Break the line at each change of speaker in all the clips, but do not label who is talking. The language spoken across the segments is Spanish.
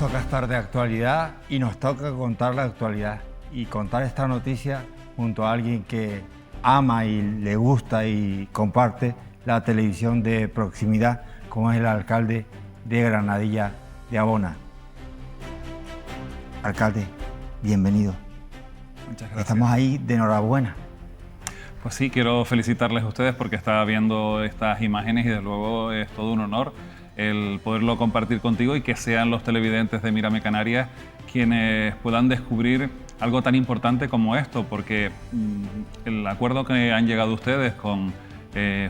toca estar de actualidad y nos toca contar la actualidad y contar esta noticia junto a alguien que ama y le gusta y comparte la televisión de proximidad, como es el alcalde de Granadilla de Abona. Alcalde, bienvenido.
Muchas gracias.
Estamos ahí de enhorabuena.
Pues sí, quiero felicitarles a ustedes porque estaba viendo estas imágenes y desde luego es todo un honor el poderlo compartir contigo y que sean los televidentes de Mírame Canarias quienes puedan descubrir algo tan importante como esto, porque el acuerdo que han llegado ustedes con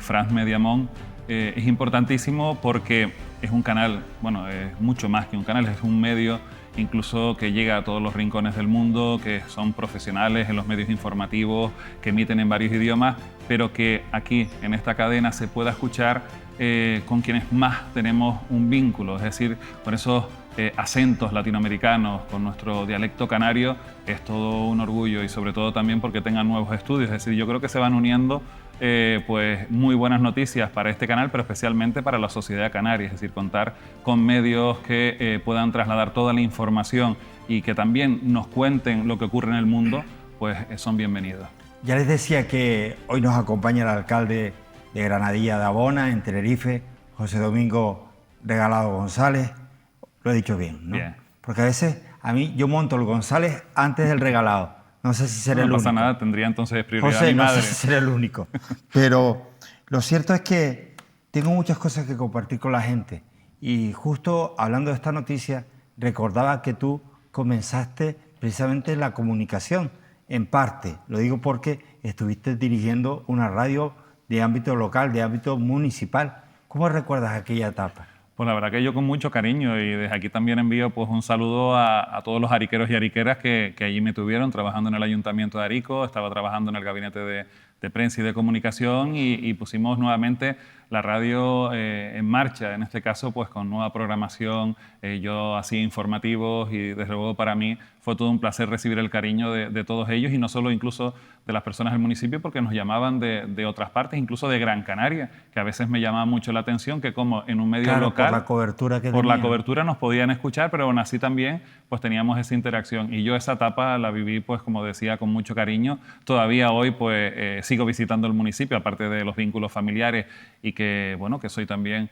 France Mediamond es importantísimo porque es un canal, bueno, es mucho más que un canal, es un medio incluso que llega a todos los rincones del mundo, que son profesionales en los medios informativos, que emiten en varios idiomas, pero que aquí en esta cadena se pueda escuchar con quienes más tenemos un vínculo, es decir, con esos acentos latinoamericanos, con nuestro dialecto canario, es todo un orgullo y sobre todo también porque tengan nuevos estudios, es decir, yo creo que se van uniendo pues muy buenas noticias para este canal, pero especialmente para la sociedad canaria, es decir, contar con medios que puedan trasladar toda la información y que también nos cuenten lo que ocurre en el mundo, pues son bienvenidos.
Ya les decía que hoy nos acompaña el alcalde de Granadilla de Abona, en Tenerife, José Domingo Regalado González. Lo he dicho bien, ¿no?
Bien.
Porque a veces a mí yo monto el González antes del Regalado. No sé si seré el único.
No pasa nada, tendría entonces prioridad
José,
mi madre.
no sé si seré el único. Pero lo cierto es que tengo muchas cosas que compartir con la gente. Y justo hablando de esta noticia, recordaba que tú comenzaste precisamente la comunicación, en parte. Lo digo porque estuviste dirigiendo una radio de ámbito local, de ámbito municipal. ¿Cómo recuerdas aquella etapa?
Pues la verdad que yo con mucho cariño y desde aquí también envío pues un saludo a todos los ariqueros y ariqueras que allí me tuvieron trabajando en el Ayuntamiento de Arico, estaba trabajando en el Gabinete de Prensa y de Comunicación y pusimos nuevamente la radio en marcha, en este caso pues con nueva programación, yo hacía informativos y desde luego para mí fue todo un placer recibir el cariño de todos ellos y no solo incluso de las personas del municipio porque nos llamaban de otras partes, incluso de Gran Canaria, que a veces me llamaba mucho la atención que como en un medio local,
por la cobertura que
por la
tenían.
cobertura nos podían escuchar, pero aún así también pues teníamos esa interacción y yo esa etapa la viví pues como decía con mucho cariño, todavía hoy pues sigo visitando el municipio aparte de los vínculos familiares y que bueno que soy también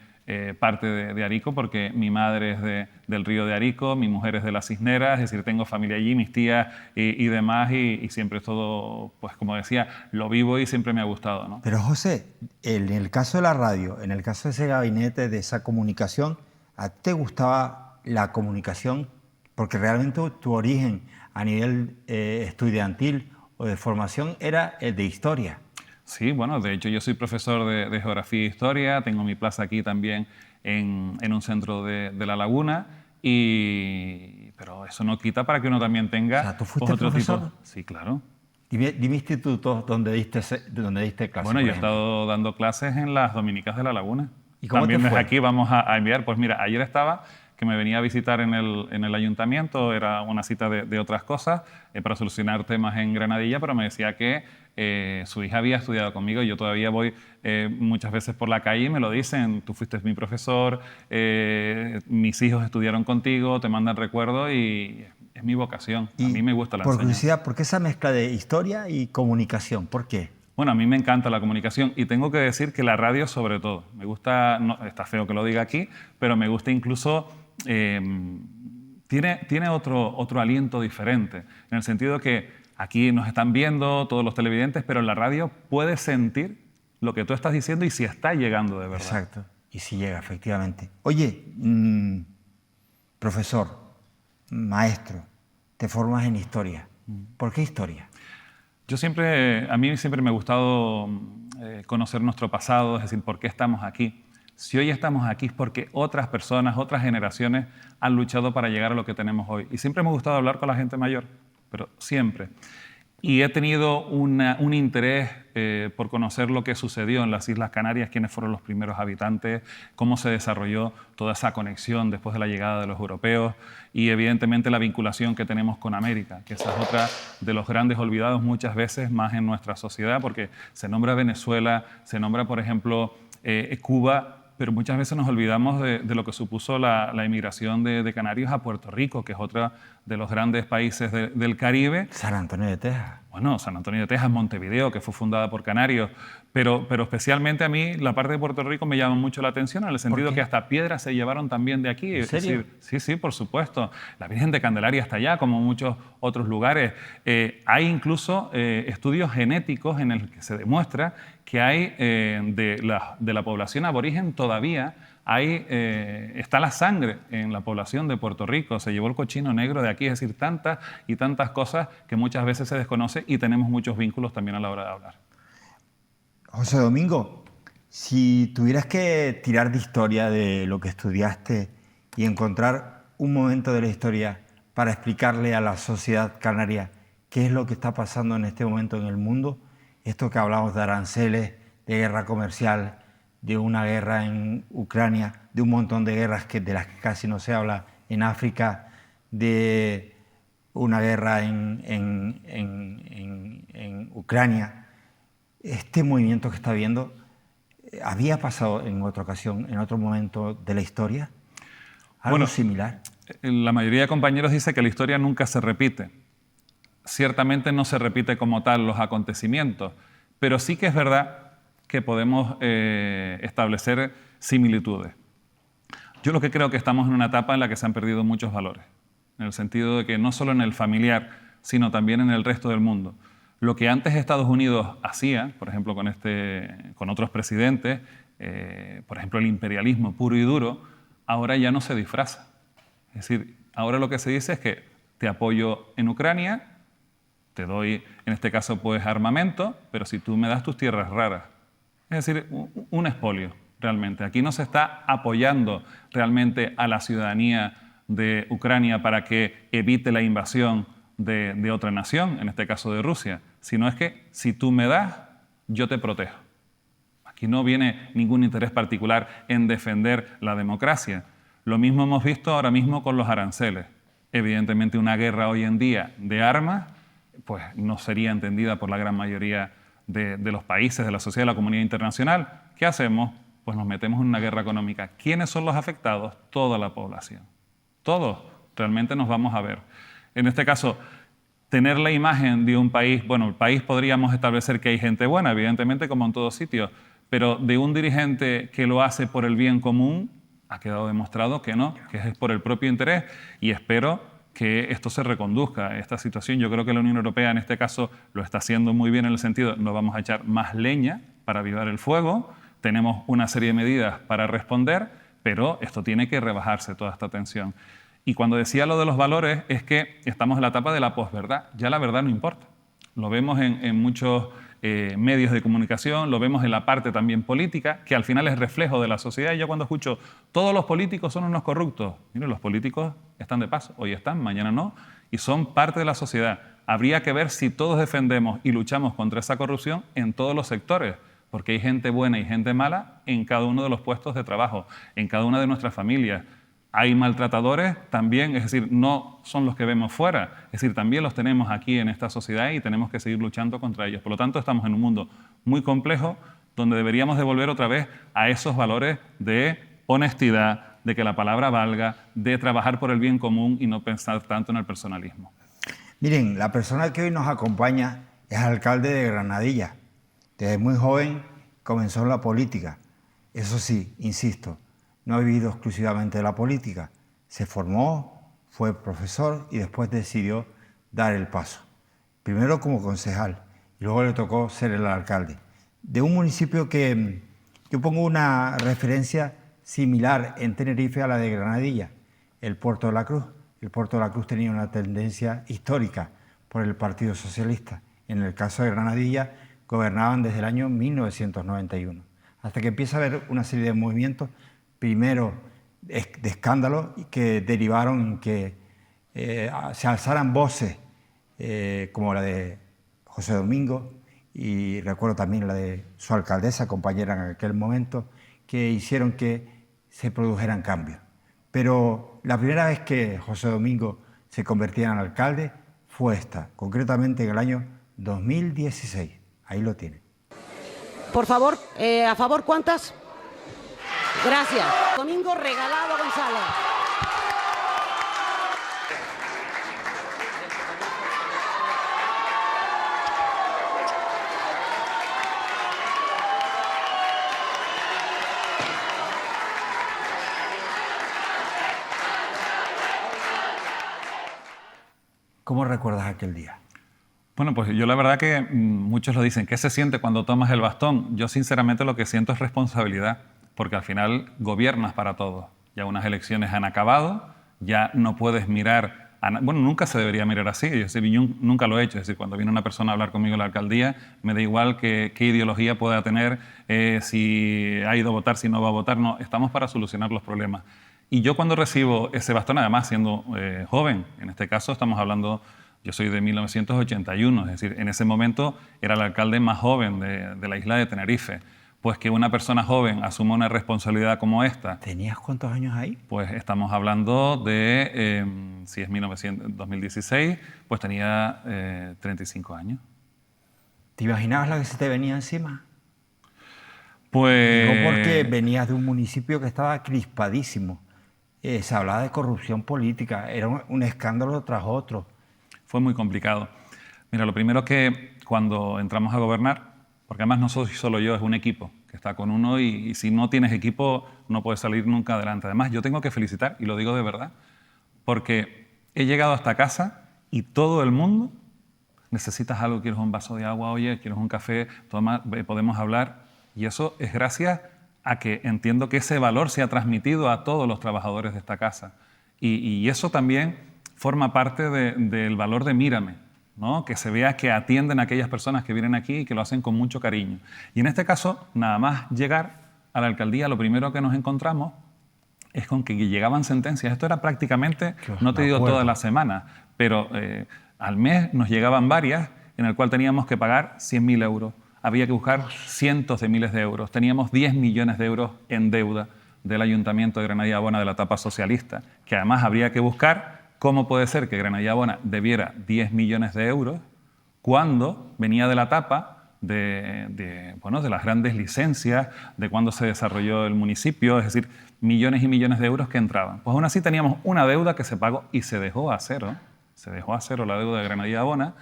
parte de Arico porque mi madre es del río de Arico, mi mujer es de las Cisneras, es decir, tengo familia allí, mis tías y demás y siempre es todo, pues como decía, lo vivo y siempre me ha gustado, ¿no?
Pero José, en el caso de la radio, en el caso de ese gabinete, de esa comunicación, ¿a ti te gustaba la comunicación? Porque realmente tu origen a nivel estudiantil o de formación era el de historia.
Sí, bueno, de hecho yo soy profesor de Geografía e Historia, tengo mi plaza aquí también en un centro de La Laguna, pero eso no quita para que uno también tenga...
O sea, ¿tú fuiste
pues, otro
profesor?
tipo. Sí, claro.
Dime institutos donde diste clases.
Bueno, yo he
por ejemplo.
estado dando clases en las Dominicas de La Laguna.
¿Y cómo
También
te
desde
fue?
aquí vamos a enviar, pues mira, ayer estaba que me venía a visitar en el ayuntamiento, era una cita de otras cosas para solucionar temas en Granadilla, pero me decía que su hija había estudiado conmigo y yo todavía voy muchas veces por la calle y me lo dicen, tú fuiste mi profesor, mis hijos estudiaron contigo, te mandan recuerdos y es mi vocación, a mí me gusta la
Por
enseñanza.
curiosidad, ¿por qué esa mezcla de historia y comunicación? ¿Por qué?
Bueno, a mí me encanta la comunicación y tengo que decir que la radio sobre todo. Me gusta, no, está feo que lo diga aquí, pero me gusta incluso, tiene otro aliento diferente, en el sentido que aquí nos están viendo todos los televidentes, pero en la radio puedes sentir lo que tú estás diciendo y si está llegando de verdad.
Exacto. Y si llega, efectivamente. Oye, profesor, maestro, te formas en historia. ¿Por qué historia?
A mí siempre me ha gustado conocer nuestro pasado, es decir, por qué estamos aquí. Si hoy estamos aquí es porque otras personas, otras generaciones han luchado para llegar a lo que tenemos hoy. Y siempre me ha gustado hablar con la gente mayor, pero siempre. Y he tenido un interés por conocer lo que sucedió en las Islas Canarias, quiénes fueron los primeros habitantes, cómo se desarrolló toda esa conexión después de la llegada de los europeos y evidentemente la vinculación que tenemos con América, que esa es otra de los grandes olvidados muchas veces más en nuestra sociedad, porque se nombra Venezuela, se nombra, por ejemplo, Cuba, pero muchas veces nos olvidamos de lo que supuso la emigración de canarios a Puerto Rico, que es otro de los grandes países del Caribe.
San Antonio de Texas.
Bueno, San Antonio de Texas, Montevideo, que fue fundada por canarios, pero especialmente a mí la parte de Puerto Rico me llama mucho la atención en el sentido que hasta piedras se llevaron también de aquí.
¿En serio?
Es decir, sí, por supuesto. La Virgen de Candelaria está allá, como muchos otros lugares. Hay incluso estudios genéticos en el que se demuestra que hay de la población aborigen todavía está la sangre en la población de Puerto Rico, se llevó el cochino negro de aquí, es decir, tantas y tantas cosas que muchas veces se desconoce y tenemos muchos vínculos también a la hora de hablar.
José Domingo, si tuvieras que tirar de historia de lo que estudiaste y encontrar un momento de la historia para explicarle a la sociedad canaria qué es lo que está pasando en este momento en el mundo, esto que hablamos de aranceles, de guerra comercial, de una guerra en Ucrania, de un montón de guerras de las que casi no se habla en África, de una guerra en Ucrania. Este movimiento que está viendo, ¿había pasado en otra ocasión, en otro momento de la historia? ¿Algo similar?
La mayoría de compañeros dice que la historia nunca se repite. Ciertamente no se repite como tal los acontecimientos, pero sí que es verdad que podemos establecer similitudes. Yo lo que creo que estamos en una etapa en la que se han perdido muchos valores, en el sentido de que no solo en el familiar, sino también en el resto del mundo. Lo que antes Estados Unidos hacía, por ejemplo con otros presidentes, por ejemplo el imperialismo puro y duro, ahora ya no se disfraza. Es decir, ahora lo que se dice es que te apoyo en Ucrania, te doy, en este caso, pues armamento, pero si tú me das tus tierras raras. Es decir, un expolio, realmente. Aquí no se está apoyando realmente a la ciudadanía de Ucrania para que evite la invasión de otra nación, en este caso de Rusia, sino es que si tú me das, yo te protejo. Aquí no viene ningún interés particular en defender la democracia. Lo mismo hemos visto ahora mismo con los aranceles. Evidentemente una guerra hoy en día de armas pues no sería entendida por la gran mayoría de los países, de la sociedad, de la comunidad internacional. ¿Qué hacemos? Pues nos metemos en una guerra económica. ¿Quiénes son los afectados? Toda la población. Todos realmente nos vamos a ver. En este caso, tener la imagen de un país, bueno, el país podríamos establecer que hay gente buena, evidentemente como en todos sitios, pero de un dirigente que lo hace por el bien común, ha quedado demostrado que no, que es por el propio interés, y espero que esto se reconduzca, esta situación. Yo creo que la Unión Europea en este caso lo está haciendo muy bien en el sentido, no vamos a echar más leña para avivar el fuego, tenemos una serie de medidas para responder, pero esto tiene que rebajarse toda esta tensión. Y cuando decía lo de los valores es que estamos en la etapa de la posverdad, ya la verdad no importa. Lo vemos en muchos medios de comunicación, lo vemos en la parte también política, que al final es reflejo de la sociedad. Y yo cuando escucho, todos los políticos son unos corruptos, miren, los políticos están de paso, hoy están, mañana no, y son parte de la sociedad. Habría que ver si todos defendemos y luchamos contra esa corrupción en todos los sectores, porque hay gente buena y gente mala en cada uno de los puestos de trabajo, en cada una de nuestras familias. Hay maltratadores también, es decir, no son los que vemos fuera, es decir, también los tenemos aquí en esta sociedad y tenemos que seguir luchando contra ellos. Por lo tanto, estamos en un mundo muy complejo donde deberíamos de volver otra vez a esos valores de honestidad, de que la palabra valga, de trabajar por el bien común y no pensar tanto en el personalismo.
Miren, la persona que hoy nos acompaña es alcalde de Granadilla. Desde muy joven comenzó en la política. Eso sí, insisto, no ha vivido exclusivamente de la política. Se formó, fue profesor y después decidió dar el paso. Primero como concejal y luego le tocó ser el alcalde. De un municipio que yo pongo una referencia similar en Tenerife a la de Granadilla, el Puerto de la Cruz. El Puerto de la Cruz tenía una tendencia histórica por el Partido Socialista. En el caso de Granadilla, gobernaban desde el año 1991, hasta que empieza a haber una serie de movimientos, primero de escándalos, que derivaron en que se alzaran voces como la de José Domingo, y recuerdo también la de su alcaldesa, compañera en aquel momento, que hicieron que se produjeran cambios. Pero la primera vez que José Domingo se convertía en alcalde fue esta, concretamente en el año 2016. Ahí lo tiene.
Por favor, ¿a favor cuántas? Gracias. Domingo regalado, Gonzalo.
¿Cómo recuerdas aquel día?
Bueno, pues yo la verdad que muchos lo dicen, ¿qué se siente cuando tomas el bastón? Yo sinceramente lo que siento es responsabilidad, porque al final gobiernas para todos. Ya unas elecciones han acabado, ya no puedes mirar, bueno, nunca se debería mirar así, yo nunca lo he hecho, es decir, cuando viene una persona a hablar conmigo en la alcaldía, me da igual qué ideología pueda tener, si ha ido a votar, si no va a votar, no, estamos para solucionar los problemas. Y yo cuando recibo ese bastón, además siendo joven, en este caso estamos hablando, yo soy de 1981, es decir, en ese momento era el alcalde más joven de la isla de Tenerife. Pues que una persona joven asuma una responsabilidad como esta.
¿Tenías cuántos años ahí?
Pues estamos hablando de, si es 2016, pues tenía 35 años.
¿Te imaginabas la que se te venía encima?
Pues...
Digo porque venías de un municipio que estaba crispadísimo. Se hablaba de corrupción política, era un escándalo tras otro.
Fue muy complicado. Mira, lo primero que cuando entramos a gobernar, porque además no soy solo yo, es un equipo que está con uno y si no tienes equipo no puedes salir nunca adelante. Además, yo tengo que felicitar, y lo digo de verdad, porque he llegado hasta casa y todo el mundo, necesitas algo, quieres un vaso de agua, oye, quieres un café, toma, podemos hablar. Y eso es gracias a que entiendo que ese valor se ha transmitido a todos los trabajadores de esta casa. Y eso también forma parte del valor de Mírame, ¿no? Que se vea que atienden a aquellas personas que vienen aquí y que lo hacen con mucho cariño. Y en este caso, nada más llegar a la alcaldía, lo primero que nos encontramos es con que llegaban sentencias. Esto era prácticamente, no te digo todas las semanas, pero al mes nos llegaban varias en el cual teníamos que pagar 100.000 euros. Había que buscar cientos de miles de euros. Teníamos 10 millones de euros en deuda del Ayuntamiento de Granadilla Bona de la etapa socialista, que además habría que buscar cómo puede ser que Granadilla Bona debiera 10 millones de euros cuando venía de la etapa de las grandes licencias, de cuando se desarrolló el municipio, es decir, millones y millones de euros que entraban. Pues aún así teníamos una deuda que se pagó y se dejó a cero. Se dejó a cero la deuda de Granadilla Bona.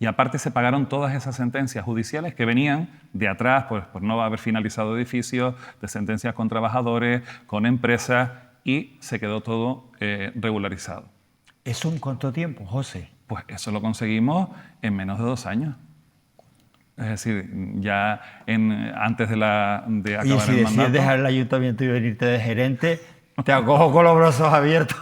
Y aparte se pagaron todas esas sentencias judiciales que venían de atrás, pues, por no haber finalizado edificios, de sentencias con trabajadores, con empresas, y se quedó todo regularizado.
¿Eso en cuánto tiempo, José?
Pues eso lo conseguimos en menos de 2 años. Es decir, ya antes de acabar
y si
el mandato...
decides dejar el ayuntamiento y venirte de gerente, te acojo con los brazos abiertos.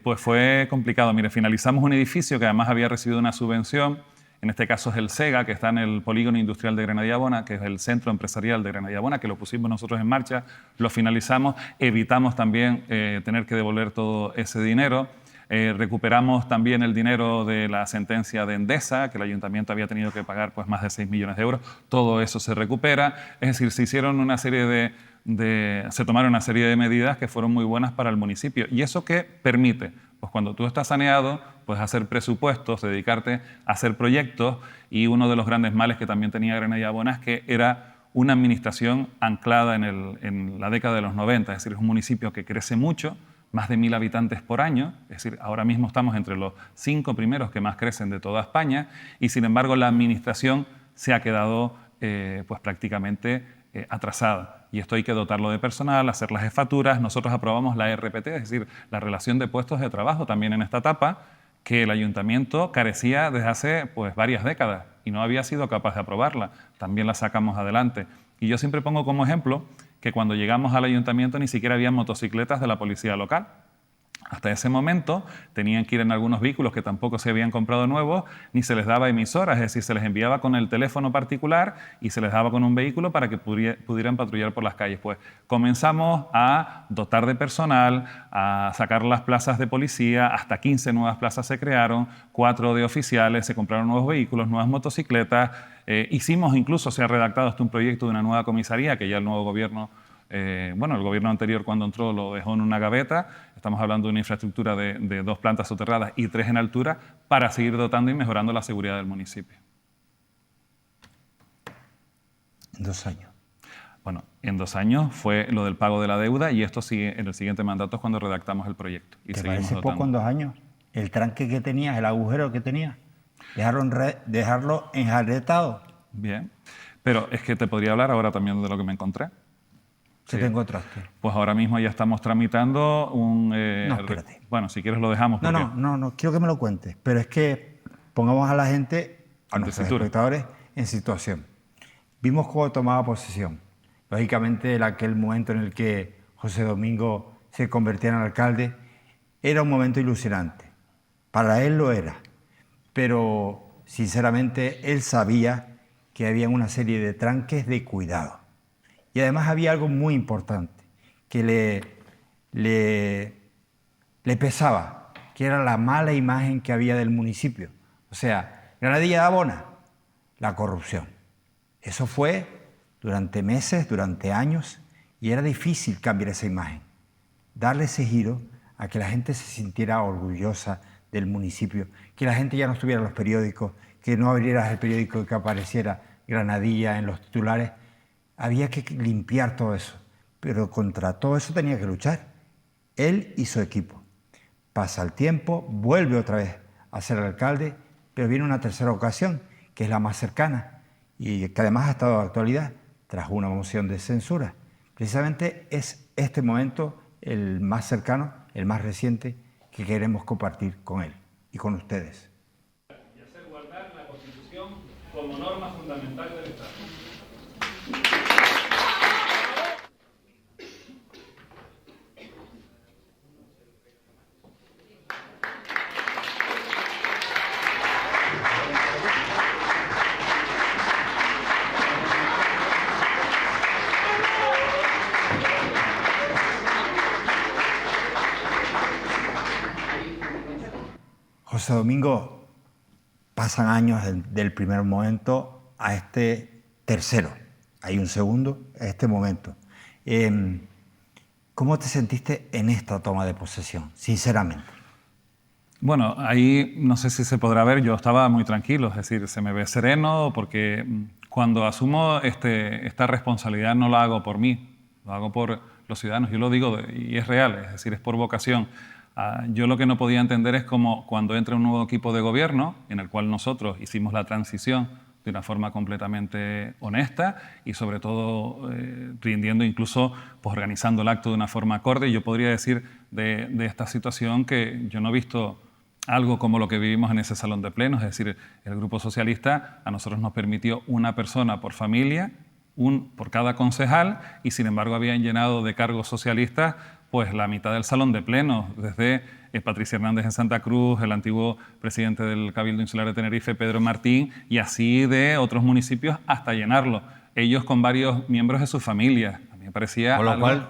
Pues fue complicado. Mire, finalizamos un edificio que además había recibido una subvención. En este caso es el SEGA, que está en el Polígono Industrial de Granadilla Bona, que es el Centro Empresarial de Granadilla Bona, que lo pusimos nosotros en marcha, lo finalizamos, evitamos también tener que devolver todo ese dinero. Recuperamos también el dinero de la sentencia de Endesa, que el ayuntamiento había tenido que pagar pues, más de 6 millones de euros. Todo eso se recupera. Es decir, se hicieron una serie se tomaron una serie de medidas que fueron muy buenas para el municipio. ¿Y eso qué permite? Pues cuando tú estás saneado, puedes hacer presupuestos, dedicarte a hacer proyectos, y uno de los grandes males que también tenía Granadilla Bona es que era una administración anclada en la década de los 90, es decir, es un municipio que crece mucho, más de 1.000 habitantes por año, es decir, ahora mismo estamos entre los 5 primeros que más crecen de toda España, y sin embargo la administración se ha quedado pues prácticamente atrasada. Y esto hay que dotarlo de personal, hacer las jefaturas. Nosotros aprobamos la RPT, es decir, la relación de puestos de trabajo también en esta etapa, que el ayuntamiento carecía desde hace pues, varias décadas y no había sido capaz de aprobarla. También la sacamos adelante. Y yo siempre pongo como ejemplo que cuando llegamos al ayuntamiento ni siquiera había motocicletas de la policía local. Hasta ese momento tenían que ir en algunos vehículos que tampoco se habían comprado nuevos, ni se les daba emisoras, es decir, se les enviaba con el teléfono particular y se les daba con un vehículo para que pudieran patrullar por las calles. Pues comenzamos a dotar de personal, a sacar las plazas de policía, hasta 15 nuevas plazas se crearon, 4 de oficiales, se compraron nuevos vehículos, nuevas motocicletas. Hicimos incluso, se ha redactado hasta un proyecto de una nueva comisaría que ya el nuevo gobierno... el gobierno anterior cuando entró lo dejó en una gaveta. Estamos hablando de una infraestructura de 2 plantas soterradas y 3 en altura para seguir dotando y mejorando la seguridad del municipio.
2 años.
Bueno, en 2 años fue lo del pago de la deuda y esto sigue en el siguiente mandato es cuando redactamos el proyecto. Y
¿Te
seguimos
parece
dotando.
poco en 2 años? El tranque que tenías, el agujero que tenías, dejarlo enjaretado.
Bien, pero es que te podría hablar ahora también de lo que me encontré.
¿Qué te encontraste?
Pues ahora mismo ya estamos tramitando un...
No, espérate.
Bueno, si quieres lo dejamos.
No,
porque-
no, quiero que me lo cuentes, pero es que pongamos a la gente, a
En
nuestros
tesitura.
espectadores, en situación. Vimos cómo tomaba posesión. Lógicamente, en aquel momento en el que José Domingo se convertía en alcalde, era un momento ilusionante. Para él lo era, pero sinceramente él sabía que había una serie de tranques de cuidado. Y además había algo muy importante que le pesaba, que era la mala imagen que había del municipio. O sea, Granadilla de Abona, la corrupción. Eso fue durante meses, durante años, y era difícil cambiar esa imagen. Darle ese giro a que la gente se sintiera orgullosa del municipio, que la gente ya no estuviera en los periódicos, que no abrieras el periódico y que apareciera Granadilla en los titulares. Había que limpiar todo eso, pero contra todo eso tenía que luchar él y su equipo. Pasa el tiempo, vuelve otra vez a ser alcalde, pero viene una tercera ocasión, que es la más cercana, y que además ha estado de actualidad, tras una moción de censura. Precisamente es este momento el más cercano, el más reciente, que queremos compartir con él y con ustedes.
Y hacer guardar la Constitución como norma fundamental del Estado.
José Domingo, pasan años del primer momento a este tercero. Hay un segundo a este momento. ¿Cómo te sentiste en esta toma de posesión, sinceramente?
Bueno, ahí no sé si se podrá ver, yo estaba muy tranquilo, es decir, se me ve sereno porque cuando asumo esta responsabilidad no la hago por mí, lo hago por los ciudadanos, yo lo digo y es real, es decir, es por vocación. Yo lo que no podía entender es como cuando entra un nuevo equipo de gobierno, en el cual nosotros hicimos la transición de una forma completamente honesta y sobre todo rindiendo, incluso pues, organizando el acto de una forma acorde. Yo podría decir de esta situación que yo no he visto algo como lo que vivimos en ese salón de plenos, es decir, el Grupo Socialista a nosotros nos permitió una persona por familia, por cada concejal, y sin embargo habían llenado de cargos socialistas pues la mitad del salón de plenos, desde Patricia Hernández en Santa Cruz, el antiguo presidente del Cabildo Insular de Tenerife, Pedro Martín, y así de otros municipios hasta llenarlo. Ellos con varios miembros de su familia. A mí me parecía
Con lo
algo
cual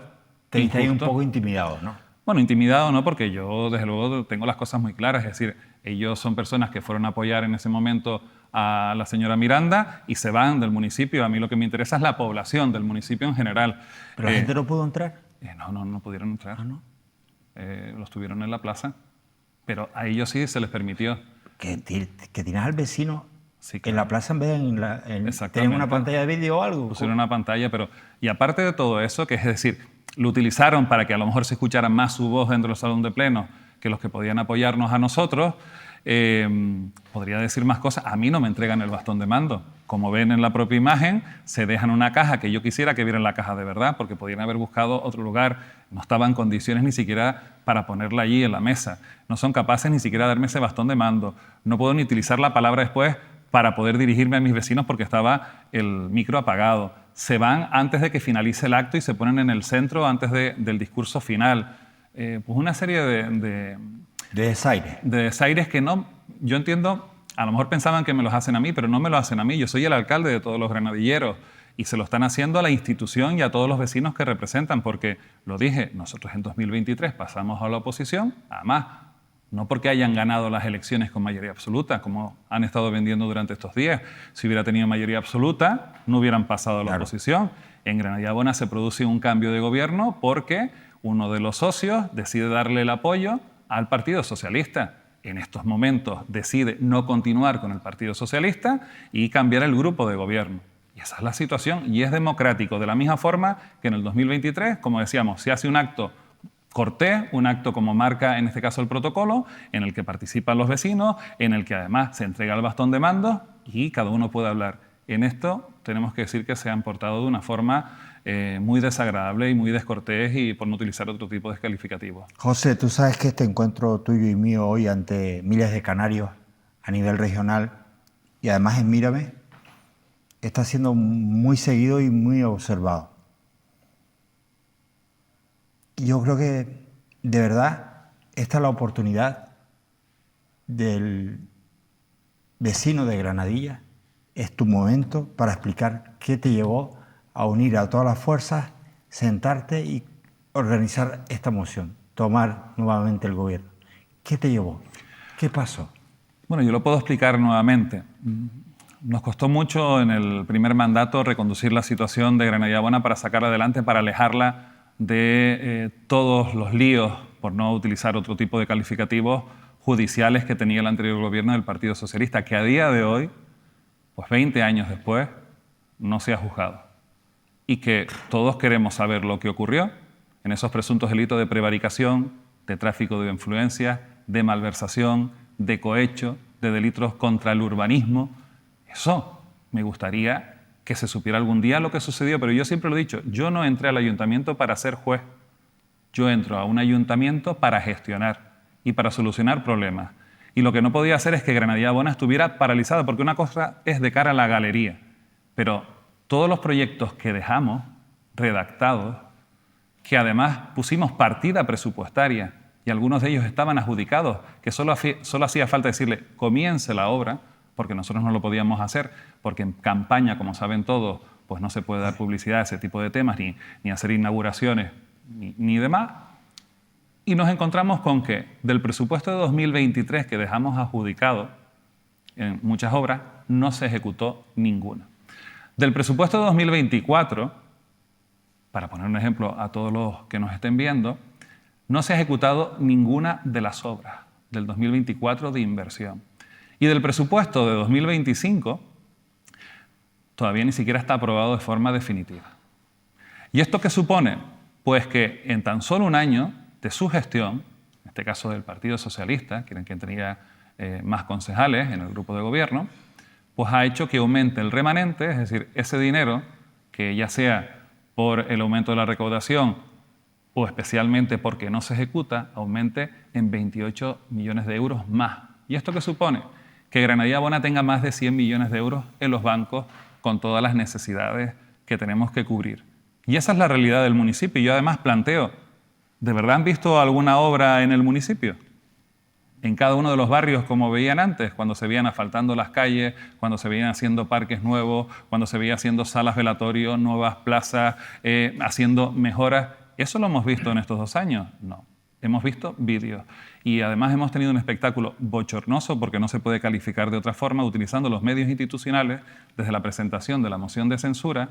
te viste ahí un
injusto.
poco intimidado, ¿no?
Bueno, intimidado no, porque yo desde luego tengo las cosas muy claras, es decir, ellos son personas que fueron a apoyar en ese momento a la señora Miranda y se van del municipio. A mí lo que me interesa es la población del municipio en general.
¿Pero la gente no pudo entrar?
No pudieron entrar.
Ah, ¿no?
Los tuvieron en la plaza, pero a ellos sí se les permitió.
Que tienes al vecino
Sí,
en
claro.
la plaza en vez de en la...
Exactamente.
¿Tienen una pantalla de vídeo o algo?
Pusieron una pantalla, pero... Y aparte de todo eso, que es decir, lo utilizaron para que a lo mejor se escuchara más su voz dentro del salón de pleno que los que podían apoyarnos a nosotros, podría decir más cosas. A mí no me entregan el bastón de mando. Como ven en la propia imagen, se dejan una caja que yo quisiera que vieran la caja de verdad, porque podrían haber buscado otro lugar. No estaba en condiciones ni siquiera para ponerla allí en la mesa. No son capaces ni siquiera de darme ese bastón de mando. No puedo ni utilizar la palabra después para poder dirigirme a mis vecinos porque estaba el micro apagado. Se van antes de que finalice el acto y se ponen en el centro antes del discurso final. Pues una serie
De desaire.
de desaires que no, yo entiendo, a lo mejor pensaban que me los hacen a mí, pero no me lo hacen a mí. Yo soy el alcalde de todos los granadilleros y se lo están haciendo a la institución y a todos los vecinos que representan, porque, lo dije, nosotros en 2023 pasamos a la oposición, además, no porque hayan ganado las elecciones con mayoría absoluta, como han estado vendiendo durante estos días. Si hubiera tenido mayoría absoluta, no hubieran pasado a la oposición. En Granadilla de Abona se produce un cambio de gobierno porque uno de los socios decide darle el apoyo al Partido Socialista. En estos momentos decide no continuar con el Partido Socialista y cambiar el grupo de gobierno. Y esa es la situación, y es democrático, de la misma forma que en el 2023, como decíamos, se hace un acto cortés, un acto como marca en este caso el protocolo, en el que participan los vecinos, en el que además se entrega el bastón de mando y cada uno puede hablar. En esto tenemos que decir que se han portado de una forma muy desagradable y muy descortés, y por no utilizar otro tipo de descalificativos.
José, tú sabes que este encuentro tuyo y mío hoy ante miles de canarios a nivel regional y además en Mírame está siendo muy seguido y muy observado. Y yo creo que de verdad esta es la oportunidad del vecino de Granadilla. Es tu momento para explicar qué te llevó a unir a todas las fuerzas, sentarte y organizar esta moción, tomar nuevamente el gobierno. ¿Qué te llevó? ¿Qué pasó?
Bueno, yo lo puedo explicar nuevamente. Nos costó mucho en el primer mandato reconducir la situación de Granadilla Buena para sacarla adelante, para alejarla de todos los líos, por no utilizar otro tipo de calificativos, judiciales que tenía el anterior gobierno del Partido Socialista, que a día de hoy, pues 20 años después, no se ha juzgado. Y que todos queremos saber lo que ocurrió en esos presuntos delitos de prevaricación, de tráfico de influencias, de malversación, de cohecho, de delitos contra el urbanismo. Eso me gustaría que se supiera algún día lo que sucedió, pero yo siempre lo he dicho, yo no entré al ayuntamiento para ser juez, yo entro a un ayuntamiento para gestionar y para solucionar problemas. Y lo que no podía hacer es que Granadilla Buena estuviera paralizada, porque una cosa es de cara a la galería, pero todos los proyectos que dejamos redactados, que además pusimos partida presupuestaria y algunos de ellos estaban adjudicados, que solo hacía falta decirle comience la obra, porque nosotros no lo podíamos hacer, porque en campaña, como saben todos, pues no se puede dar publicidad a ese tipo de temas, ni hacer inauguraciones, ni demás. Y nos encontramos con que del presupuesto de 2023 que dejamos adjudicado en muchas obras, no se ejecutó ninguna. Del presupuesto de 2024, para poner un ejemplo a todos los que nos estén viendo, no se ha ejecutado ninguna de las obras del 2024 de inversión. Y del presupuesto de 2025 todavía ni siquiera está aprobado de forma definitiva. ¿Y esto qué supone? Pues que en tan solo un año de su gestión, en este caso del Partido Socialista, quien tenía más concejales en el grupo de gobierno, pues ha hecho que aumente el remanente, es decir, ese dinero que ya sea por el aumento de la recaudación o especialmente porque no se ejecuta, aumente en 28 millones de euros más. ¿Y esto qué supone? Que Granadilla Buena tenga más de 100 millones de euros en los bancos con todas las necesidades que tenemos que cubrir. Y esa es la realidad del municipio. Y yo además planteo, ¿de verdad han visto alguna obra en el municipio? En cada uno de los barrios, como veían antes, cuando se veían asfaltando las calles, cuando se veían haciendo parques nuevos, cuando se veían haciendo salas velatorios, nuevas plazas, haciendo mejoras. ¿Eso lo hemos visto en estos 2 años? No. Hemos visto vídeos. Y además hemos tenido un espectáculo bochornoso, porque no se puede calificar de otra forma, utilizando los medios institucionales desde la presentación de la moción de censura,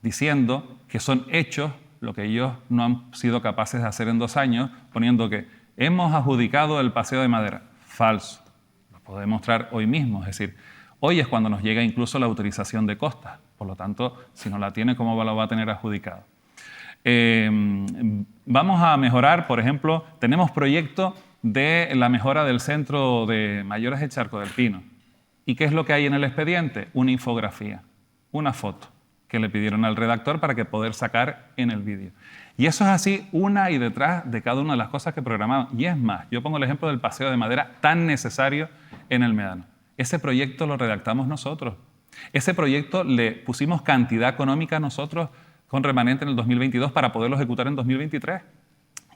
diciendo que son hechos lo que ellos no han sido capaces de hacer en 2 años, poniendo que hemos adjudicado el paseo de madera. Falso. Lo puedo demostrar hoy mismo. Es decir, hoy es cuando nos llega incluso la autorización de costas. Por lo tanto, si no la tiene, ¿cómo lo va a tener adjudicado? Vamos a mejorar, por ejemplo, tenemos proyecto de la mejora del centro de mayores de Charco del Pino. ¿Y qué es lo que hay en el expediente? Una infografía, una foto que le pidieron al redactor para que poder sacar en el vídeo. Y eso es así una y detrás de cada una de las cosas que programaban. Y es más, yo pongo el ejemplo del paseo de madera tan necesario en el Médano. Ese proyecto lo redactamos nosotros. Ese proyecto le pusimos cantidad económica nosotros con remanente en el 2022 para poderlo ejecutar en 2023.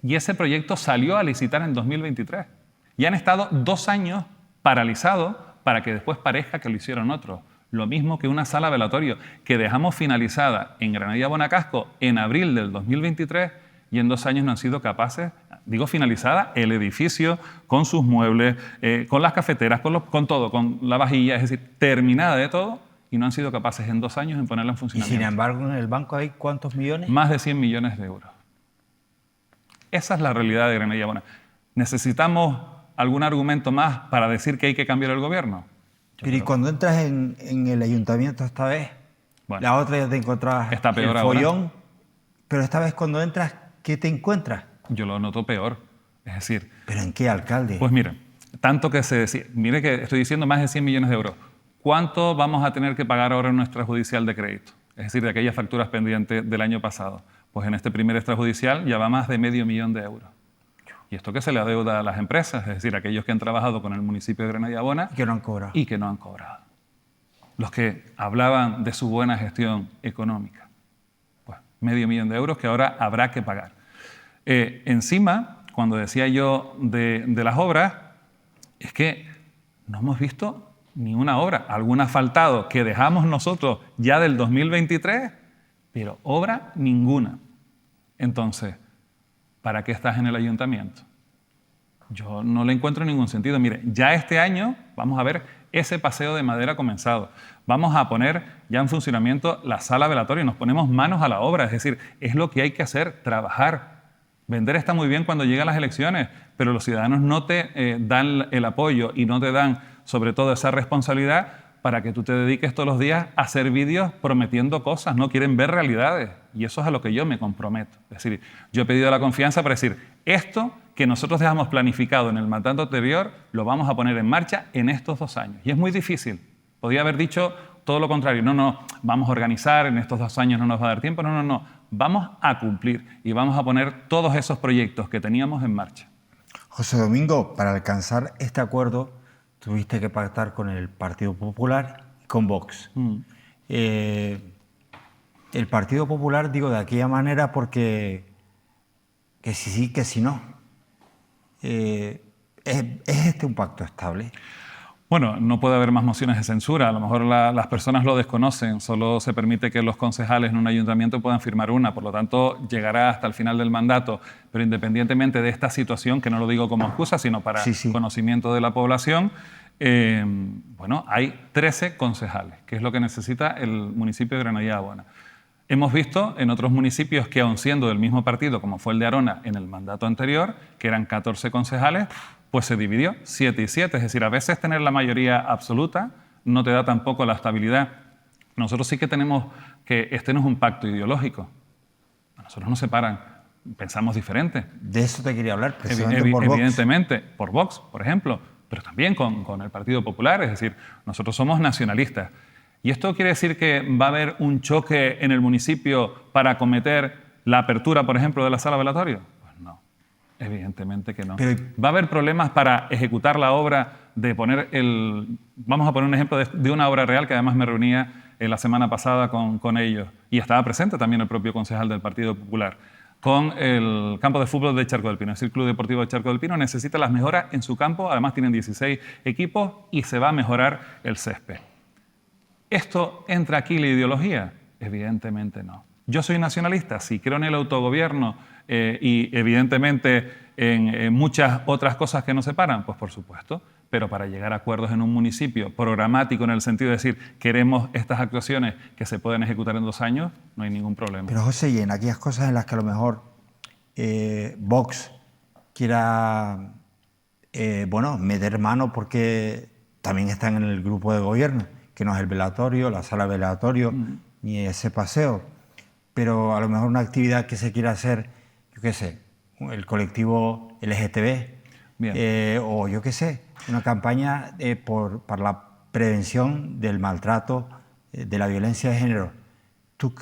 Y ese proyecto salió a licitar en 2023. Y han estado 2 años paralizados para que después parezca que lo hicieron otros. Lo mismo que una sala velatorio que dejamos finalizada en Granadilla Bonacasco en abril del 2023 y en 2 años no han sido capaces, digo finalizada, el edificio con sus muebles, con las cafeteras, con todo, con la vajilla, es decir, terminada de todo, y no han sido capaces en 2 años en ponerla en
Y
funcionamiento.
sin embargo, en el banco hay ¿cuántos millones?
Más de 100 millones de euros. Esa es la realidad de Granadilla Buena. ¿Necesitamos algún argumento más para decir que hay que cambiar el gobierno?
Pero y cuando entras en el ayuntamiento esta vez,
Bueno,
la otra ya te encontrabas
está peor
el
ahora.
follón, pero esta vez cuando entras, ¿qué te encuentras?
Yo lo noto peor. Es decir,
¿Pero en qué, alcalde?
pues mire, tanto que se decía, mire que estoy diciendo más de 100 millones de euros. ¿Cuánto vamos a tener que pagar ahora en nuestra judicial de crédito? Es decir, de aquellas facturas pendientes del año pasado. Pues en este primer extrajudicial ya va más de $500.000 de euros. Y esto que se le adeuda a las empresas, es decir, aquellos que han trabajado con el municipio de Granadilla-Bona
Que no han cobrado.
y que no han cobrado. Los que hablaban de su buena gestión económica. Pues $500.000 de euros que ahora habrá que pagar. Encima, cuando decía yo de las obras, es que no hemos visto ni una obra. Alguna ha faltado que dejamos nosotros ya del 2023, pero obra ninguna. Entonces, ¿para qué estás en el ayuntamiento? Yo no le encuentro ningún sentido. Mire, ya este año vamos a ver ese paseo de madera comenzado. Vamos a poner ya en funcionamiento la sala velatoria y nos ponemos manos a la obra. Es decir, es lo que hay que hacer, trabajar. Vender está muy bien cuando llegan las elecciones, pero los ciudadanos no te dan el apoyo y no te dan, sobre todo, esa responsabilidad para que tú te dediques todos los días a hacer vídeos prometiendo cosas. No quieren ver realidades. Y eso es a lo que yo me comprometo. Es decir, yo he pedido la confianza para decir, esto que nosotros dejamos planificado en el mandato anterior, lo vamos a poner en marcha en estos 2 años. Y es muy difícil. Podría haber dicho todo lo contrario. No, vamos a organizar, en estos 2 años no nos va a dar tiempo. No. Vamos a cumplir y vamos a poner todos esos proyectos que teníamos en marcha.
José Domingo, para alcanzar este acuerdo tuviste que pactar con el Partido Popular y con Vox. El Partido Popular, digo de aquella manera porque que si sí, que si no. ¿Es este un pacto estable?
Bueno, no puede haber más mociones de censura. A lo mejor las personas lo desconocen. Solo se permite que los concejales en un ayuntamiento puedan firmar una. Por lo tanto, llegará hasta el final del mandato. Pero independientemente de esta situación, que no lo digo como excusa, sino para conocimiento de la población, bueno, hay 13 concejales, que es lo que necesita el municipio de Granadilla-Bona. Hemos visto en otros municipios que, aun siendo del mismo partido, como fue el de Arona en el mandato anterior, que eran 14 concejales, pues se dividió 7 y 7. Es decir, a veces tener la mayoría absoluta no te da tampoco la estabilidad. Nosotros sí que tenemos que este no es un pacto ideológico. A nosotros nos separan, pensamos diferente.
De eso te quería hablar, precisamente por Vox.
Evidentemente, por Vox, por ejemplo, pero también con el Partido Popular. Es decir, nosotros somos nacionalistas. ¿Y esto quiere decir que va a haber un choque en el municipio para acometer la apertura, por ejemplo, de la sala velatoria? Pues no, evidentemente que no.
Pero
¿Va a haber problemas para ejecutar la obra de poner el... Vamos a poner un ejemplo de una obra real que además me reunía la semana pasada con ellos y estaba presente también el propio concejal del Partido Popular. Con el campo de fútbol de Charco del Pino. Es decir, el Club Deportivo de Charco del Pino necesita las mejoras en su campo, además tienen 16 equipos y se va a mejorar el césped. ¿Esto entra aquí la ideología? Evidentemente no. Yo soy nacionalista, sí, creo en el autogobierno y evidentemente en muchas otras cosas que nos separan, pues por supuesto, pero para llegar a acuerdos en un municipio programático en el sentido de decir queremos estas actuaciones que se pueden ejecutar en 2 años, no hay ningún problema.
Pero José, y en aquellas cosas en las que a lo mejor Vox quiera meter mano porque también están en el grupo de gobierno, que no es el velatorio, la sala velatorio, ni ese paseo, pero a lo mejor una actividad que se quiera hacer, yo qué sé, el colectivo LGTB, o yo qué sé, una campaña para la prevención del maltrato, de la violencia de género. ¿Tú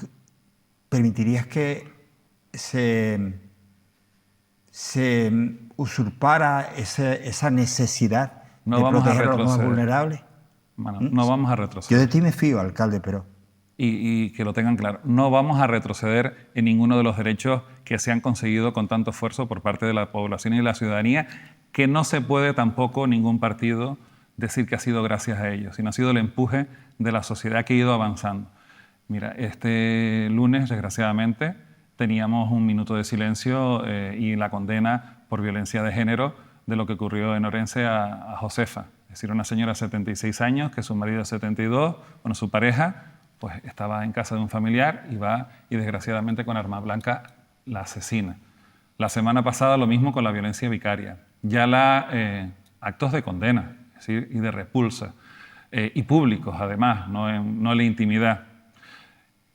permitirías que se usurpara esa necesidad de proteger a los más vulnerables?
Bueno, no vamos a retroceder.
Yo de ti me fío, alcalde, pero...
Y que lo tengan claro, no vamos a retroceder en ninguno de los derechos que se han conseguido con tanto esfuerzo por parte de la población y de la ciudadanía, que no se puede tampoco ningún partido decir que ha sido gracias a ellos, sino ha sido el empuje de la sociedad que ha ido avanzando. Mira, este lunes, desgraciadamente, teníamos un minuto de silencio y la condena por violencia de género de lo que ocurrió en Orense a Josefa. Es decir, una señora de 76 años, que su marido de 72, bueno, su pareja, pues estaba en casa de un familiar y va y desgraciadamente con arma blanca la asesina. La semana pasada lo mismo con la violencia vicaria. Ya actos de condena, es decir, y de repulsa, y públicos además, no en la intimidad.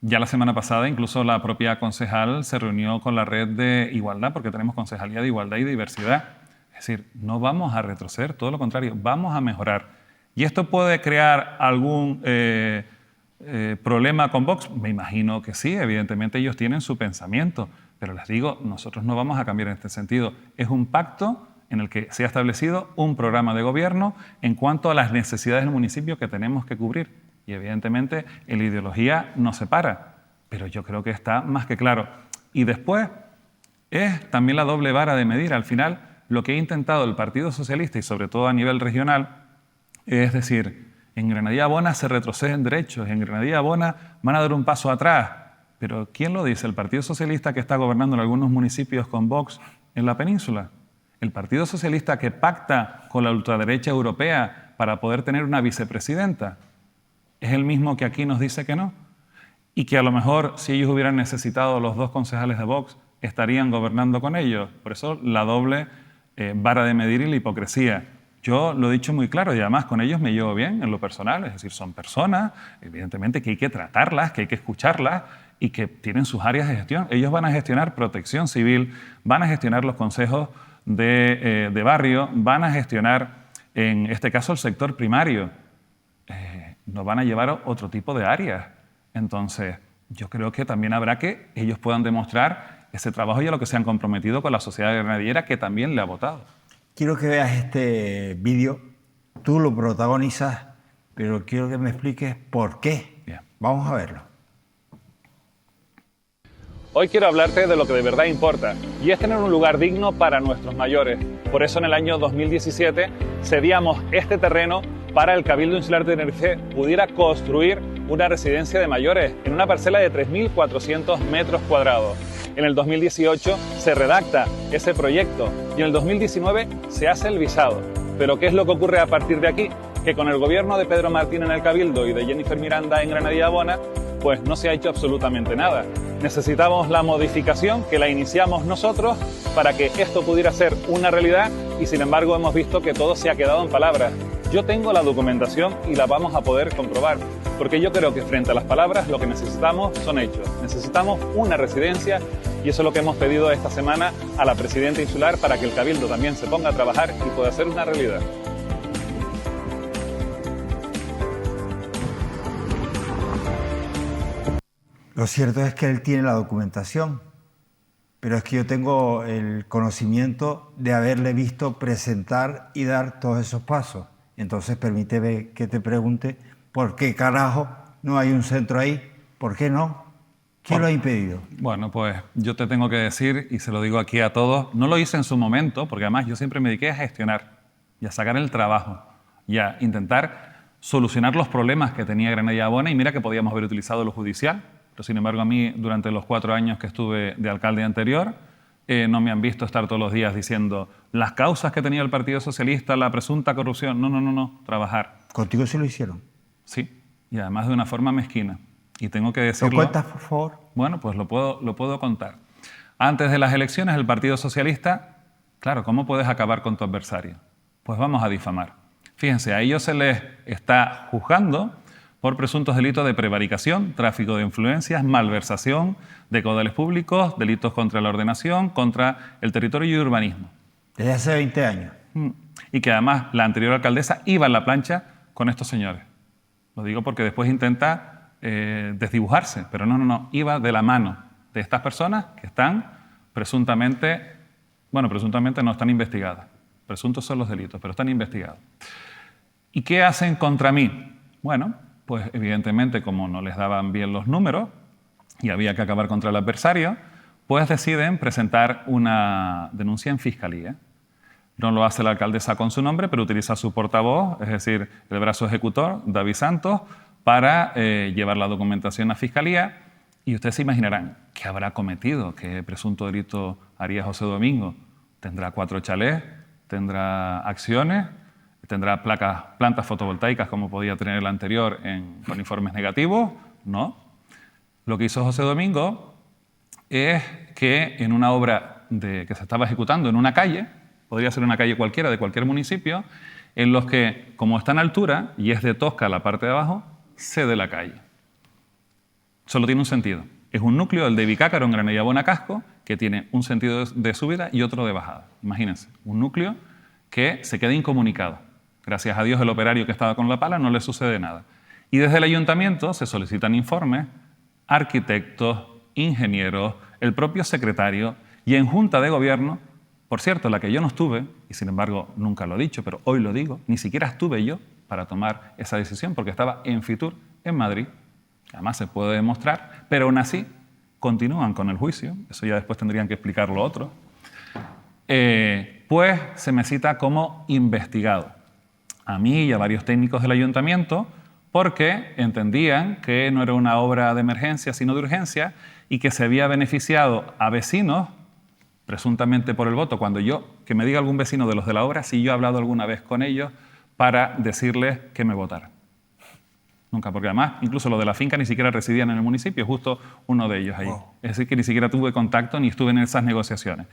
Ya la semana pasada incluso la propia concejal se reunió con la red de igualdad, porque tenemos concejalía de igualdad y diversidad. Es decir, no vamos a retroceder, todo lo contrario, vamos a mejorar. ¿Y esto puede crear algún problema con Vox? Me imagino que sí, evidentemente ellos tienen su pensamiento, pero les digo, nosotros no vamos a cambiar en este sentido. Es un pacto en el que se ha establecido un programa de gobierno en cuanto a las necesidades del municipio que tenemos que cubrir. Y evidentemente la ideología nos separa, pero yo creo que está más que claro. Y después es también la doble vara de medir. Al final, lo que ha intentado el Partido Socialista, y sobre todo a nivel regional, es decir, en Granadilla Bona se retroceden derechos, en Granadilla Bona van a dar un paso atrás. Pero ¿quién lo dice? ¿El Partido Socialista que está gobernando en algunos municipios con Vox en la península? ¿El Partido Socialista que pacta con la ultraderecha europea para poder tener una vicepresidenta? ¿Es el mismo que aquí nos dice que no? Y que a lo mejor, si ellos hubieran necesitado los 2 concejales de Vox, estarían gobernando con ellos. Por eso la doble vara de medir y la hipocresía. Yo lo he dicho muy claro y además con ellos me llevo bien en lo personal. Es decir, son personas, evidentemente, que hay que tratarlas, que hay que escucharlas y que tienen sus áreas de gestión. Ellos van a gestionar protección civil, van a gestionar los consejos de barrio, van a gestionar, en este caso, el sector primario. Nos van a llevar a otro tipo de áreas. Entonces, yo creo que también habrá que ellos puedan demostrar ese trabajo y a lo que se han comprometido con la sociedad granadillera, que también le ha votado.
Quiero que veas este vídeo. Tú lo protagonizas, pero quiero que me expliques por qué.
Bien.
Vamos a verlo.
Hoy quiero hablarte de lo que de verdad importa, y es tener un lugar digno para nuestros mayores. Por eso en el año 2017 cedíamos este terreno para el Cabildo Insular de Tenerife pudiera construir una residencia de mayores en una parcela de 3.400 metros cuadrados. En el 2018 se redacta ese proyecto y en el 2019 se hace el visado. Pero ¿qué es lo que ocurre a partir de aquí? Que con el gobierno de Pedro Martín en el Cabildo y de Jennifer Miranda en Granadilla Bona, pues no se ha hecho absolutamente nada. Necesitamos la modificación que la iniciamos nosotros para que esto pudiera ser una realidad y sin embargo hemos visto que todo se ha quedado en palabras. Yo tengo la documentación y la vamos a poder comprobar, porque yo creo que frente a las palabras lo que necesitamos son hechos. Necesitamos una residencia y eso es lo que hemos pedido esta semana a la presidenta insular para que el Cabildo también se ponga a trabajar y pueda ser una realidad.
Lo cierto es que él tiene la documentación, pero es que yo tengo el conocimiento de haberle visto presentar y dar todos esos pasos. Entonces permíteme que te pregunte, ¿por qué carajo no hay un centro ahí? ¿Por qué no? ¿Quién lo ha impedido?
Bueno, pues yo te tengo que decir, y se lo digo aquí a todos, no lo hice en su momento, porque además yo siempre me dediqué a gestionar y a sacar el trabajo y a intentar solucionar los problemas que tenía Granadilla Bona, y mira que podíamos haber utilizado lo judicial, pero sin embargo a mí durante los 4 años que estuve de alcalde anterior no me han visto estar todos los días diciendo las causas que tenía el Partido Socialista, la presunta corrupción. No, trabajar.
¿Contigo sí lo hicieron?
Sí, y además de una forma mezquina. Y tengo que decirlo.
¿Lo cuentas, por favor?
Bueno, pues lo puedo contar. Antes de las elecciones, el Partido Socialista, claro, ¿cómo puedes acabar con tu adversario? Pues vamos a difamar. Fíjense, a ellos se les está juzgando por presuntos delitos de prevaricación, tráfico de influencias, malversación de caudales públicos, delitos contra la ordenación, contra el territorio y urbanismo.
Desde hace 20 años.
Y que además la anterior alcaldesa iba en la plancha con estos señores. Lo digo porque después intenta desdibujarse, pero no, iba de la mano de estas personas que están presuntamente no están investigadas. Presuntos son los delitos, pero están investigados. ¿Y qué hacen contra mí? Bueno, pues evidentemente como no les daban bien los números y había que acabar contra el adversario, pues deciden presentar una denuncia en Fiscalía. No lo hace la alcaldesa con su nombre, pero utiliza su portavoz, es decir, el brazo ejecutor, David Santos, para llevar la documentación a Fiscalía. Y ustedes se imaginarán, ¿qué habrá cometido? ¿Qué presunto delito haría José Domingo? ¿Tendrá 4 chalés? ¿Tendrá acciones? ¿Tendrá plantas fotovoltaicas como podía tener el anterior con informes negativos? No. Lo que hizo José Domingo es que en una obra que se estaba ejecutando en una calle, podría ser una calle cualquiera de cualquier municipio, en los que, como está en altura y es de tosca la parte de abajo, cede la calle. Solo tiene un sentido. Es un núcleo, el de Bicácaro en Granadilla-Bonacasco, que tiene un sentido de subida y otro de bajada. Imagínense, un núcleo que se queda incomunicado. Gracias a Dios el operario que estaba con la pala no le sucede nada. Y desde el ayuntamiento se solicitan informes, arquitectos, ingenieros, el propio secretario, y en junta de gobierno, por cierto, la que yo no estuve, y sin embargo nunca lo he dicho, pero hoy lo digo, ni siquiera estuve yo para tomar esa decisión porque estaba en Fitur, en Madrid, además se puede demostrar, pero aún así continúan con el juicio, eso ya después tendrían que explicarlo otros, pues se me cita como investigado a mí y a varios técnicos del ayuntamiento porque entendían que no era una obra de emergencia sino de urgencia y que se había beneficiado a vecinos presuntamente por el voto, cuando que me diga algún vecino de los de la obra si yo he hablado alguna vez con ellos para decirles que me votaran. Nunca, porque además incluso los de la finca ni siquiera residían en el municipio, justo uno de ellos ahí. Wow. Es decir, que ni siquiera tuve contacto ni estuve en esas negociaciones.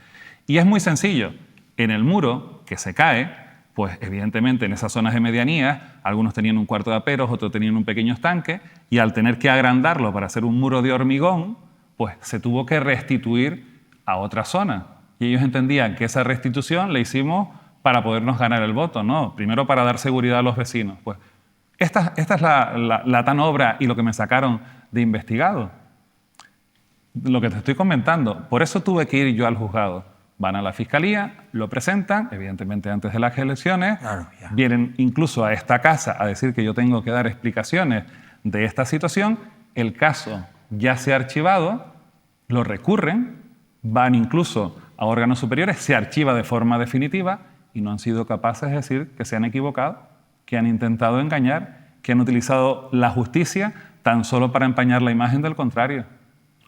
Y es muy sencillo. En el muro que se cae, pues evidentemente en esas zonas de medianía, algunos tenían un cuarto de aperos, otros tenían un pequeño estanque, y al tener que agrandarlo para hacer un muro de hormigón, pues se tuvo que restituir a otra zona. Y ellos entendían que esa restitución la hicimos para podernos ganar el voto, ¿no? Primero para dar seguridad a los vecinos. Pues esta es la tan obra y lo que me sacaron de investigado. Lo que te estoy comentando. Por eso tuve que ir yo al juzgado. Van a la fiscalía, lo presentan, evidentemente antes de las elecciones, claro, vienen incluso a esta casa a decir que yo tengo que dar explicaciones de esta situación, el caso ya se ha archivado, lo recurren, van incluso a órganos superiores, se archiva de forma definitiva y no han sido capaces de decir que se han equivocado, que han intentado engañar, que han utilizado la justicia tan solo para empañar la imagen del contrario.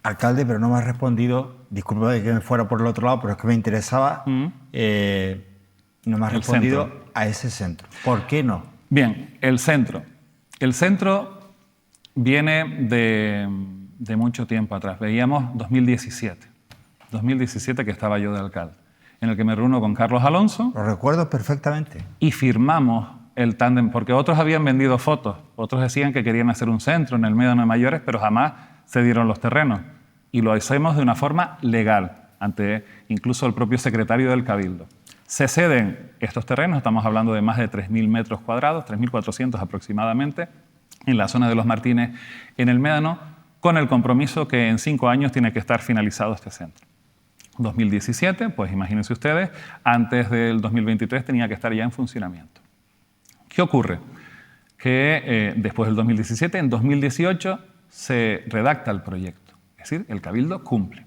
Alcalde, pero no me has respondido, disculpa de que me fuera por el otro lado, pero es que me interesaba, no me has respondido centro. A ese centro. ¿Por qué no?
Bien, el centro. El centro viene de mucho tiempo atrás. Veíamos 2017 que estaba yo de alcalde, en el que me reúno con Carlos Alonso.
Lo recuerdo perfectamente.
Y firmamos el tándem, porque otros habían vendido fotos, otros decían que querían hacer un centro en el Médano de Mayores, pero jamás se dieron los terrenos. Y lo hacemos de una forma legal, ante incluso el propio secretario del Cabildo. Se ceden estos terrenos, estamos hablando de más de 3.000 metros cuadrados, 3.400 aproximadamente, en la zona de Los Martínez, en el Médano, con el compromiso que en 5 años tiene que estar finalizado este centro. 2017, pues imagínense ustedes, antes del 2023 tenía que estar ya en funcionamiento. ¿Qué ocurre? Que después del 2017, en 2018, se redacta el proyecto. Es decir, el Cabildo cumple.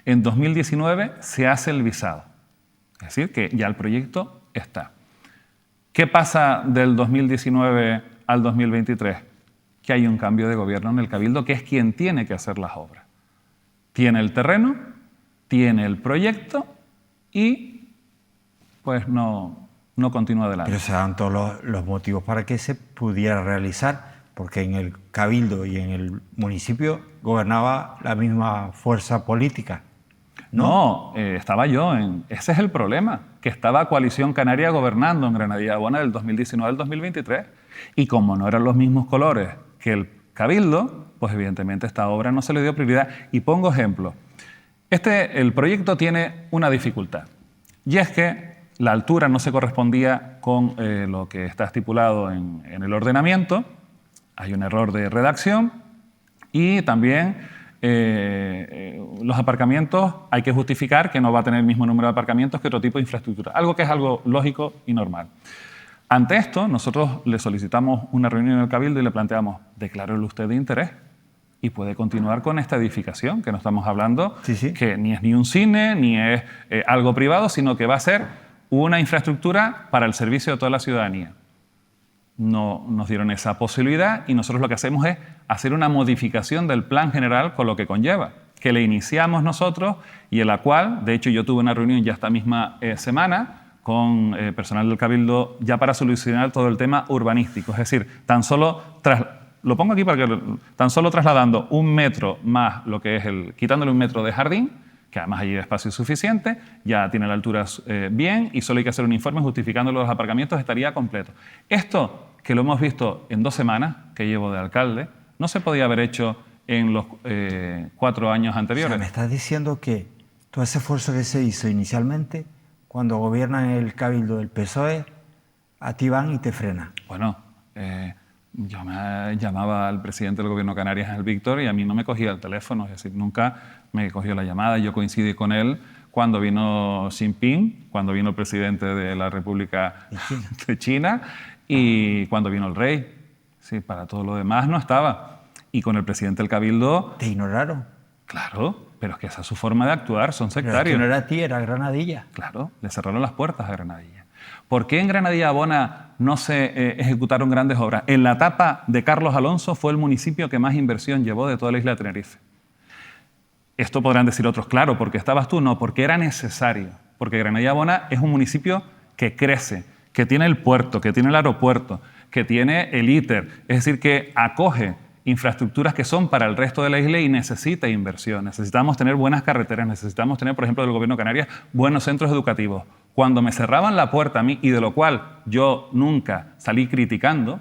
En 2019 se hace el visado. Es decir, que ya el proyecto está. ¿Qué pasa del 2019 al 2023? Que hay un cambio de gobierno en el Cabildo, que es quien tiene que hacer las obras. Tiene el terreno, tiene el proyecto y pues no continúa adelante.
Pero se dan todos los motivos para que se pudiera realizar, porque en el Cabildo y en el municipio gobernaba la misma fuerza política.
No, estaba yo. Ese es el problema, que estaba Coalición Canaria gobernando en Granadilla-Bona del 2019 al 2023. Y como no eran los mismos colores que el Cabildo, pues evidentemente esta obra no se le dio prioridad. Y pongo ejemplo. El proyecto tiene una dificultad, y es que la altura no se correspondía con lo que está estipulado en el ordenamiento. Hay un error de redacción y también los aparcamientos hay que justificar que no va a tener el mismo número de aparcamientos que otro tipo de infraestructura, algo que es algo lógico y normal. Ante esto, nosotros le solicitamos una reunión en el Cabildo y le planteamos, declárelo usted de interés y puede continuar con esta edificación, que no estamos hablando, sí. Que ni es ni un cine, ni es algo privado, sino que va a ser una infraestructura para el servicio de toda la ciudadanía. No nos dieron esa posibilidad y nosotros lo que hacemos es hacer una modificación del plan general con lo que conlleva, que le iniciamos nosotros y en la cual, de hecho yo tuve una reunión ya esta misma semana con personal del Cabildo ya para solucionar todo el tema urbanístico, es decir, tan solo lo pongo aquí para que tan solo trasladando 1 metro más lo que es quitándole 1 metro de jardín, que además allí hay espacio suficiente, ya tiene la altura bien y solo hay que hacer un informe justificando los aparcamientos, estaría completo. Esto, que lo hemos visto en 2 semanas que llevo de alcalde, no se podía haber hecho en los 4 años
O
anteriores.
sea, me estás diciendo que todo ese esfuerzo que se hizo inicialmente, cuando gobiernan el Cabildo del PSOE, a ti van y te frenan.
Bueno, yo me llamaba al presidente del gobierno de Canarias, el Víctor, y a mí no me cogía el teléfono, es decir, nunca me cogió la llamada. Yo coincidí con él cuando vino Xi Jinping, cuando vino el presidente de la República de China y cuando vino el rey. Sí, para todo lo demás no estaba. Y con el presidente del Cabildo,
¿Te ignoraron?
claro, pero es que esa es su forma de actuar, son
Pero es
sectarios.
que no era a ti, era Granadilla.
Claro, le cerraron las puertas a Granadilla. ¿Por qué en Granadilla Abona no se ejecutaron grandes obras? En la etapa de Carlos Alonso fue el municipio que más inversión llevó de toda la isla de Tenerife. Esto podrán decir otros, claro, porque estabas tú, no, porque era necesario. Porque Granadilla Abona es un municipio que crece, que tiene el puerto, que tiene el aeropuerto, que tiene el ITER, es decir, que acoge infraestructuras que son para el resto de la isla y necesita inversión. Necesitamos tener buenas carreteras, necesitamos tener, por ejemplo, del Gobierno de Canarias, buenos centros educativos. Cuando me cerraban la puerta a mí, y de lo cual yo nunca salí criticando,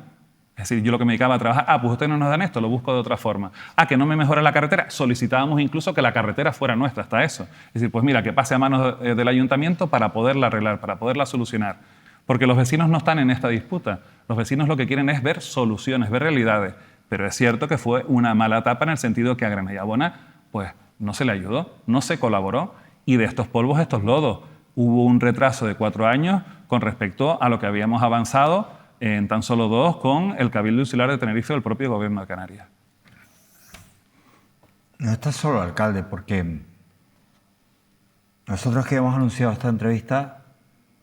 es decir, yo lo que me dedicaba a trabajar, pues ustedes no nos dan esto, lo busco de otra forma. Que no me mejora la carretera, solicitábamos incluso que la carretera fuera nuestra, hasta eso. Es decir, pues mira, que pase a manos del ayuntamiento para poderla arreglar, para poderla solucionar. Porque los vecinos no están en esta disputa. Los vecinos lo que quieren es ver soluciones, ver realidades. Pero es cierto que fue una mala etapa en el sentido que a Granadilla Abona pues, no se le ayudó, no se colaboró, y de estos polvos, estos lodos. Hubo un retraso de 4 años con respecto a lo que habíamos avanzado en tan solo 2 con el Cabildo Insular de Tenerife del propio Gobierno de Canarias.
No estás solo, alcalde, porque nosotros que hemos anunciado esta entrevista,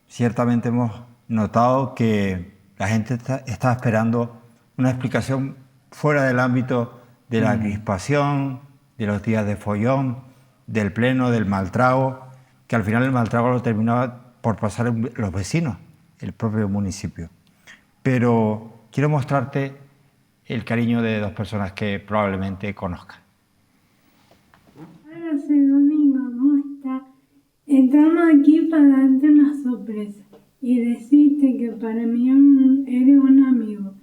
ciertamente hemos notado que la gente está esperando una explicación fuera del ámbito de la crispación, de los días de follón, del pleno, del maltrago, que al final el maltrago lo terminaba por pasar los vecinos, el propio municipio. Pero quiero mostrarte el cariño de 2 personas que probablemente conozcan.
Hola, soy Domingo, ¿cómo estás? Estamos aquí para darte una sorpresa y decirte que para mí eres un amigo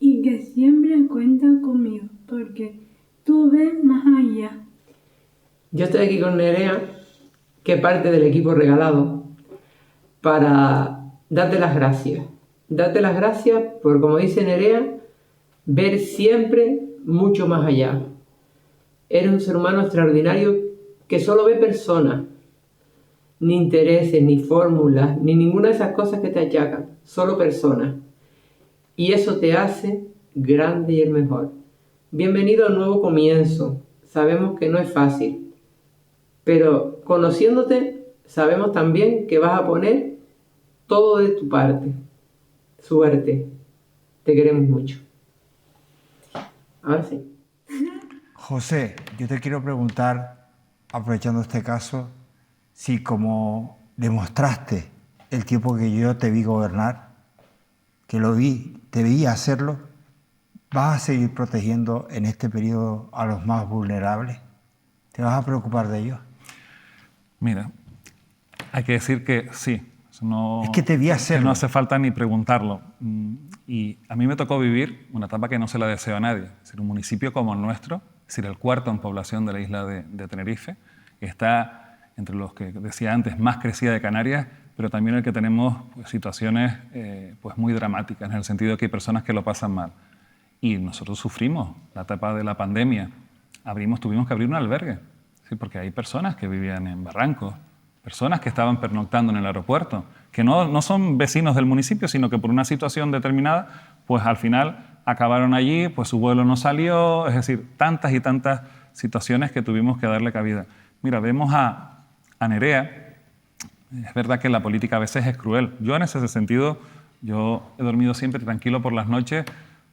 y que siempre cuentas conmigo porque tú ves más allá.
Yo estoy aquí con Nerea, que es parte del equipo regalado, para darte las gracias. Darte las gracias por, como dice Nerea, ver siempre mucho más allá. Eres un ser humano extraordinario que solo ve personas, ni intereses, ni fórmulas, ni ninguna de esas cosas que te achacan, solo personas. Y eso te hace grande y el mejor. Bienvenido a un nuevo comienzo. Sabemos que no es fácil, pero conociéndote, sabemos también que vas a poner todo de tu parte. Suerte. Te queremos mucho. Ahora sí.
José, yo te quiero preguntar, aprovechando este caso, si como demostraste el tiempo que yo te vi gobernar, que te vi hacerlo, ¿vas a seguir protegiendo en este periodo a los más vulnerables? ¿Te vas a preocupar de ellos?
Mira, hay que decir que sí. No,
es que te vi hacerlo.
Que no hace falta ni preguntarlo. Y a mí me tocó vivir una etapa que no se la deseo a nadie. Es decir, un municipio como el nuestro, es decir, el 4º en población de la isla de Tenerife, que está entre los que decía antes más crecida de Canarias, pero también el que tenemos pues, situaciones pues, muy dramáticas, en el sentido de que hay personas que lo pasan mal. Y nosotros sufrimos la etapa de la pandemia. Tuvimos que abrir un albergue, ¿sí? Porque hay personas que vivían en barrancos, personas que estaban pernoctando en el aeropuerto, que no son vecinos del municipio, sino que por una situación determinada, pues al final acabaron allí, pues su vuelo no salió, es decir, tantas y tantas situaciones que tuvimos que darle cabida. Mira, vemos a Nerea, es verdad que la política a veces es cruel. Yo en ese sentido, yo he dormido siempre tranquilo por las noches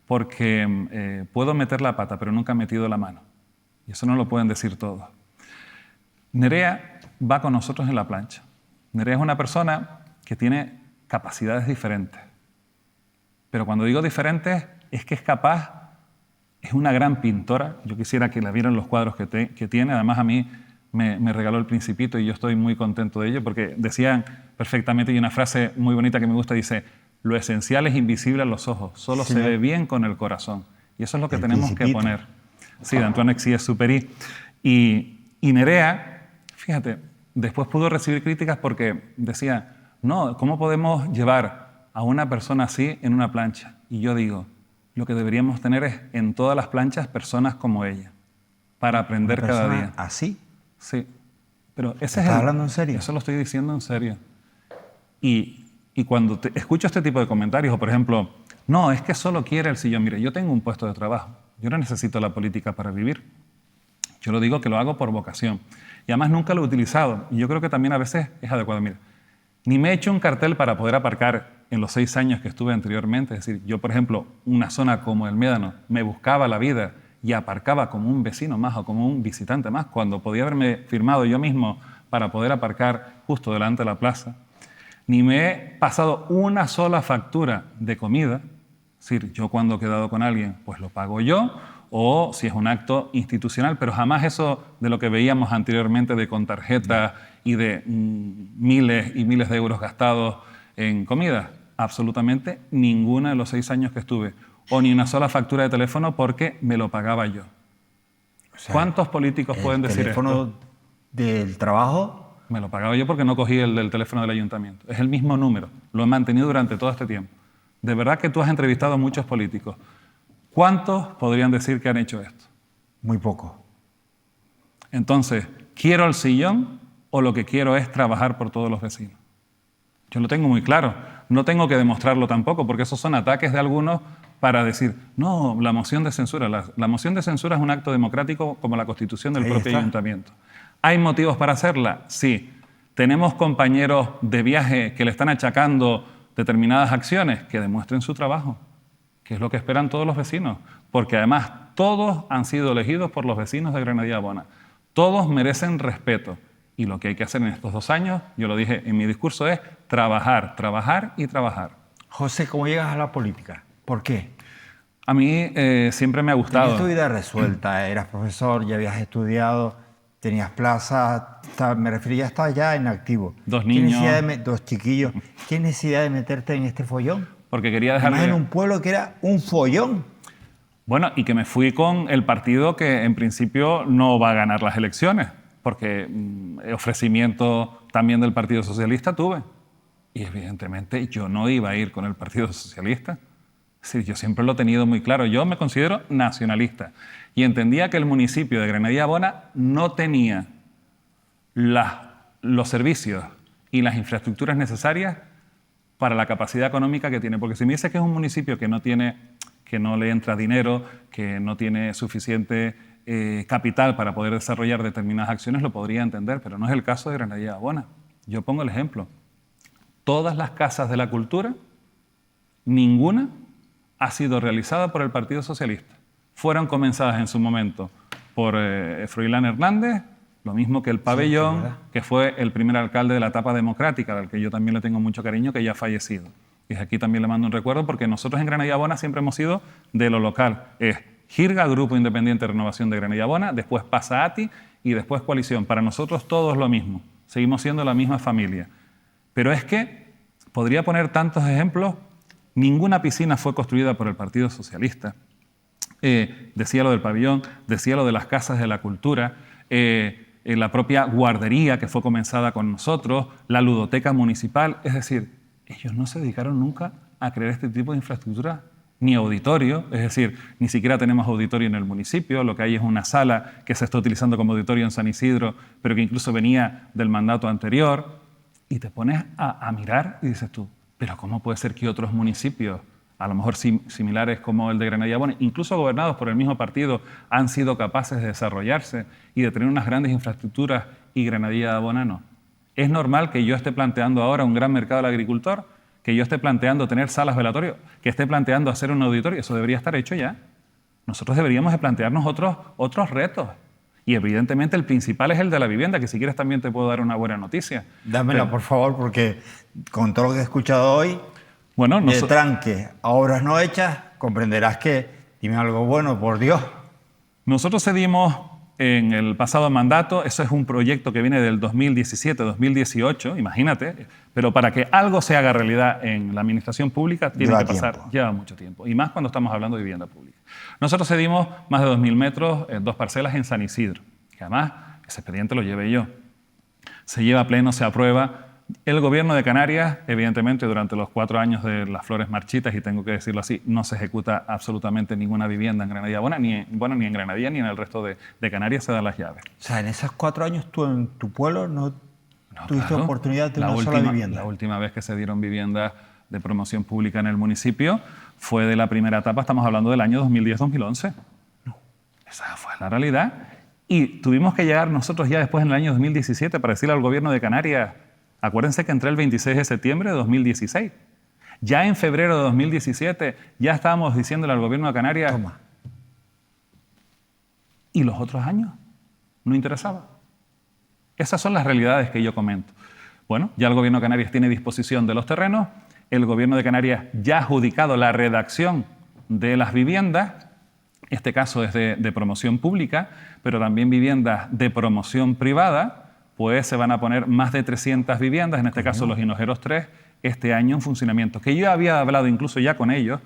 porque puedo meter la pata, pero nunca he metido la mano. Y eso no lo pueden decir todos. Nerea va con nosotros en la plancha. Nerea es una persona que tiene capacidades diferentes. Pero cuando digo diferentes, es que es capaz, es una gran pintora. Yo quisiera que la vieran los cuadros que tiene. Además, a mí me regaló El Principito y yo estoy muy contento de ello porque decían perfectamente, y una frase muy bonita que me gusta, dice, lo esencial es invisible a los ojos, solo se ve bien con el corazón. Y eso es lo que tenemos que poner. Sí, d'Antoine Exarchopéry. Y Nerea, fíjate, después pudo recibir críticas porque decía, no, ¿cómo podemos llevar a una persona así en una plancha? Y yo digo, lo que deberíamos tener es en todas las planchas personas como ella, para aprender
¿Una
cada
persona
día.
así?
Sí, pero ese es
¿Estás hablando en serio?
Eso lo estoy diciendo en serio. Y cuando escucho este tipo de comentarios, o por ejemplo, no, es que solo quiere el sillón. Mire, yo tengo un puesto de trabajo, yo no necesito la política para vivir. Yo lo digo que lo hago por vocación. Y además nunca lo he utilizado. Y yo creo que también a veces es adecuado. Mira, ni me he hecho un cartel para poder aparcar en los 6 años que estuve anteriormente. Es decir, yo, por ejemplo, una zona como el Médano, me buscaba la vida y aparcaba como un vecino más o como un visitante más, cuando podía haberme firmado yo mismo para poder aparcar justo delante de la plaza. Ni me he pasado una sola factura de comida. Es decir, yo cuando he quedado con alguien, pues lo pago yo, o si es un acto institucional, pero jamás eso de lo que veíamos anteriormente de con tarjeta y de miles y miles de euros gastados en comida. Absolutamente ninguna de los 6 años que estuve. O ni una sola factura de teléfono porque me lo pagaba yo.
O sea,
¿cuántos políticos pueden decir
¿el teléfono
esto?
del trabajo?
Me lo pagaba yo porque no cogí el del teléfono del ayuntamiento. Es el mismo número. Lo he mantenido durante todo este tiempo. De verdad que tú has entrevistado a muchos políticos. ¿Cuántos podrían decir que han hecho esto?
Muy poco.
Entonces, ¿quiero el sillón o lo que quiero es trabajar por todos los vecinos? Yo lo tengo muy claro. No tengo que demostrarlo tampoco, porque esos son ataques de algunos para decir, no, la moción de censura. La moción de censura es un acto democrático como la constitución del
Ahí
propio
está.
ayuntamiento. ¿Hay motivos para hacerla? Sí. ¿Tenemos compañeros de viaje que le están achacando determinadas acciones? Que demuestren su trabajo, que es lo que esperan todos los vecinos. Porque además todos han sido elegidos por los vecinos de Granadilla-Bona. Todos merecen respeto. Y lo que hay que hacer en estos 2 años, yo lo dije en mi discurso, es trabajar, trabajar y trabajar.
José, ¿cómo llegas a la política? ¿Por qué?
A mí siempre me ha gustado.
Tenías tu vida resuelta, eras profesor, ya habías estudiado, tenías plaza, me refería, estabas ya en activo.
2
¿Qué
niños.
necesidad de 2 chiquillos. ¿Qué necesidad de meterte en este follón?
Porque quería
Además
dejarle...
en un pueblo que era un follón.
Bueno, y que me fui con el partido que en principio no va a ganar las elecciones, porque ofrecimiento también del Partido Socialista tuve. Y evidentemente yo no iba a ir con el Partido Socialista. Es decir, yo siempre lo he tenido muy claro. Yo me considero nacionalista y entendía que el municipio de Granadilla-Bona no tenía los servicios y las infraestructuras necesarias para la capacidad económica que tiene. Porque si me dice que es un municipio que no le entra dinero, que no tiene suficiente capital para poder desarrollar determinadas acciones, lo podría entender, pero no es el caso de Granadilla-Bona. Yo pongo el ejemplo. Todas las casas de la cultura, ninguna ha sido realizada por el Partido Socialista. Fueron comenzadas en su momento por Froilán Hernández, lo mismo que el Pabellón,
¿verdad?
que fue el primer alcalde de la etapa democrática, al que yo también le tengo mucho cariño, que ya ha fallecido. Y desde aquí también le mando un recuerdo, porque nosotros en Granadilla-Bona siempre hemos sido de lo local. Es Jirga, Grupo Independiente de Renovación de Granadilla-Bona, después pasa ATI y después Coalición. Para nosotros todo es lo mismo. Seguimos siendo la misma familia. Pero es que, podría poner tantos ejemplos, ninguna piscina fue construida por el Partido Socialista. Decía lo del pabellón, decía lo de las casas de la cultura, la propia guardería que fue comenzada con nosotros, la ludoteca municipal. Es decir, ellos no se dedicaron nunca a crear este tipo de infraestructura, ni auditorio, es decir, ni siquiera tenemos auditorio en el municipio, lo que hay es una sala que se está utilizando como auditorio en San Isidro, pero que incluso venía del mandato anterior. Y te pones a mirar y dices tú, pero ¿cómo puede ser que otros municipios, a lo mejor similares como el de Granadilla-Bona, incluso gobernados por el mismo partido, han sido capaces de desarrollarse y de tener unas grandes infraestructuras y Granadilla-Bona no? ¿Es normal que yo esté planteando ahora un gran mercado del agricultor? ¿Que yo esté planteando tener salas velatorios? ¿Que esté planteando hacer un auditorio? Eso debería estar hecho ya. Nosotros deberíamos de plantearnos otros retos. Y evidentemente el principal es el de la vivienda, que si quieres también te puedo dar una buena noticia.
Dámela, por favor, porque con todo lo que he escuchado hoy,
Bueno,
de tranque a obras no hechas, comprenderás que, dime algo bueno, por Dios.
nosotros cedimos en el pasado mandato, eso es un proyecto que viene del 2017-2018, imagínate, pero para que algo se haga realidad en la administración pública tiene que pasar, lleva mucho tiempo, y más cuando estamos hablando de vivienda pública. Nosotros cedimos más de 2.000 metros, 2 parcelas en San Isidro, que además ese expediente lo llevé yo. Se lleva a pleno, se aprueba. El Gobierno de Canarias, evidentemente, durante los 4 años de las flores marchitas, y tengo que decirlo así, no se ejucuta absolutamente ninguna vivienda en Granadilla Bona, ni en Granadilla ni en el resto de Canarias se dan las llaves.
O sea, en esos 4 años tú en tu pueblo no tuviste oportunidad de una sola vivienda.
La última vez que se dieron viviendas de promoción pública en el municipio fue de la primera etapa, estamos hablando del año 2010-2011. No. Esa fue la realidad. Y tuvimos que llegar nosotros ya después en el año 2017 para decirle al Gobierno de Canarias. Acuérdense que entré el 26 de septiembre de 2016. Ya en febrero de 2017 ya estábamos diciéndole al Gobierno de Canarias...
Toma.
¿Y los otros años? ¿No interesaba? Esas son las realidades que yo comento. Bueno, ya el Gobierno de Canarias tiene disposición de los terrenos, el Gobierno de Canarias ya ha adjudicado la redacción de las viviendas, este caso es de promoción pública, pero también viviendas de promoción privada, pues se van a poner más de 300 viviendas, en este caso los Hinojeros 3, este año en funcionamiento. Que yo había hablado incluso ya con ellos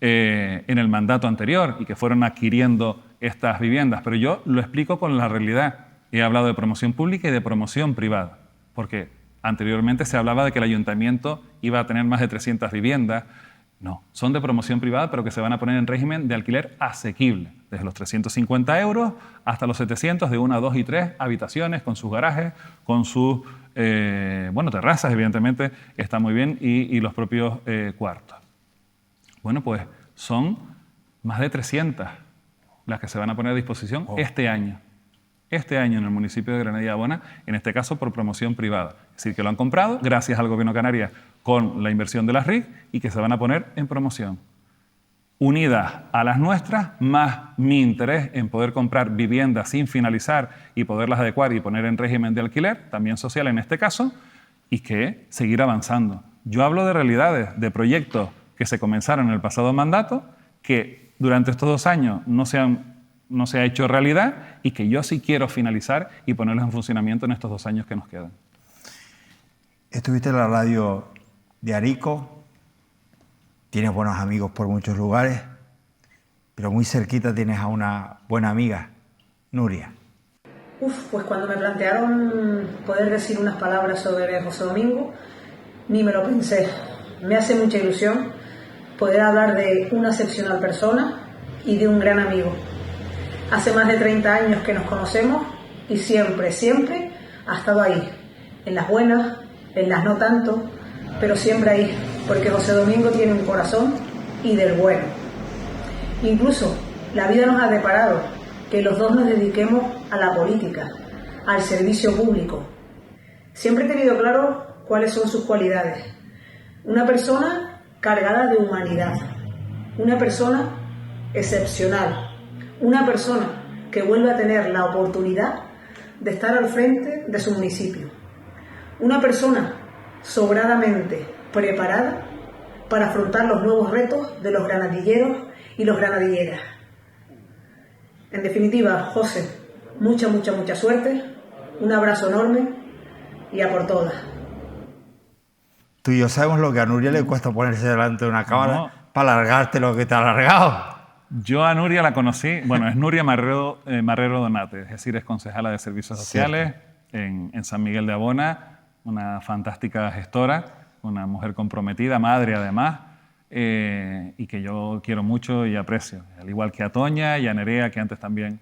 en el mandato anterior y que fueron adquiriendo estas viviendas, pero yo lo explico con la realidad. He hablado de promoción pública y de promoción privada, porque anteriormente se hablaba de que el ayuntamiento iba a tener más de 300 viviendas. No, son de promoción privada, pero que se van a poner en régimen de alquiler asequible, desde los 350 euros hasta los 700 de 1, 2 y 3 habitaciones, con sus garajes, con sus terrazas, evidentemente, está muy bien, y los propios cuartos. Bueno, pues son más de 300 las que se van a poner a disposición este año. Este año en el municipio de Granadilla Bona, en este caso por promoción privada. Es decir, que lo han comprado gracias al Gobierno de Canarias con la inversión de las RIC y que se van a poner en promoción. Unidas a las nuestras, más mi interés en poder comprar viviendas sin finalizar y poderlas adecuar y poner en régimen de alquiler, también social en este caso, y que seguir avanzando. Yo hablo de realidades, de proyectos que se comenzaron en el pasado mandato, que durante estos 2 años no se ha hecho realidad y que yo sí quiero finalizar y ponerlos en funcionamiento en estos 2 años que nos quedan.
Estuviste en la radio de Arico, tienes buenos amigos por muchos lugares, pero muy cerquita tienes a una buena amiga, Nuria.
Pues cuando me plantearon poder decir unas palabras sobre José Domingo, ni me lo pensé. Me hace mucha ilusión poder hablar de una excepcional persona y de un gran amigo. Hace más de 30 años que nos conocemos y siempre, siempre ha estado ahí, en las buenas, en las no tanto, pero siempre ahí, porque José Domingo tiene un corazón y del bueno. Incluso la vida nos ha deparado que los dos nos dediquemos a la política, al servicio público. Siempre he tenido claro cuáles son sus cualidades. Una persona cargada de humanidad, una persona excepcional, una persona que vuelve a tener la oportunidad de estar al frente de su municipio, una persona sobradamente preparada para afrontar los nuevos retos de los granadilleros y los granadilleras. En definitiva, José, mucha suerte, un abrazo enorme y a por todas.
Tú y yo sabemos lo que a Nuria le cuesta ponerse delante de una cámara para alargarte lo que te ha alargado.
Yo a Nuria la conocí, es Nuria Marrero Donate, es decir, es concejala de Servicios Sociales en San Miguel de Abona, una fantástica gestora, una mujer comprometida, madre además, y que yo quiero mucho y aprecio, al igual que a Toña y a Nerea, que antes también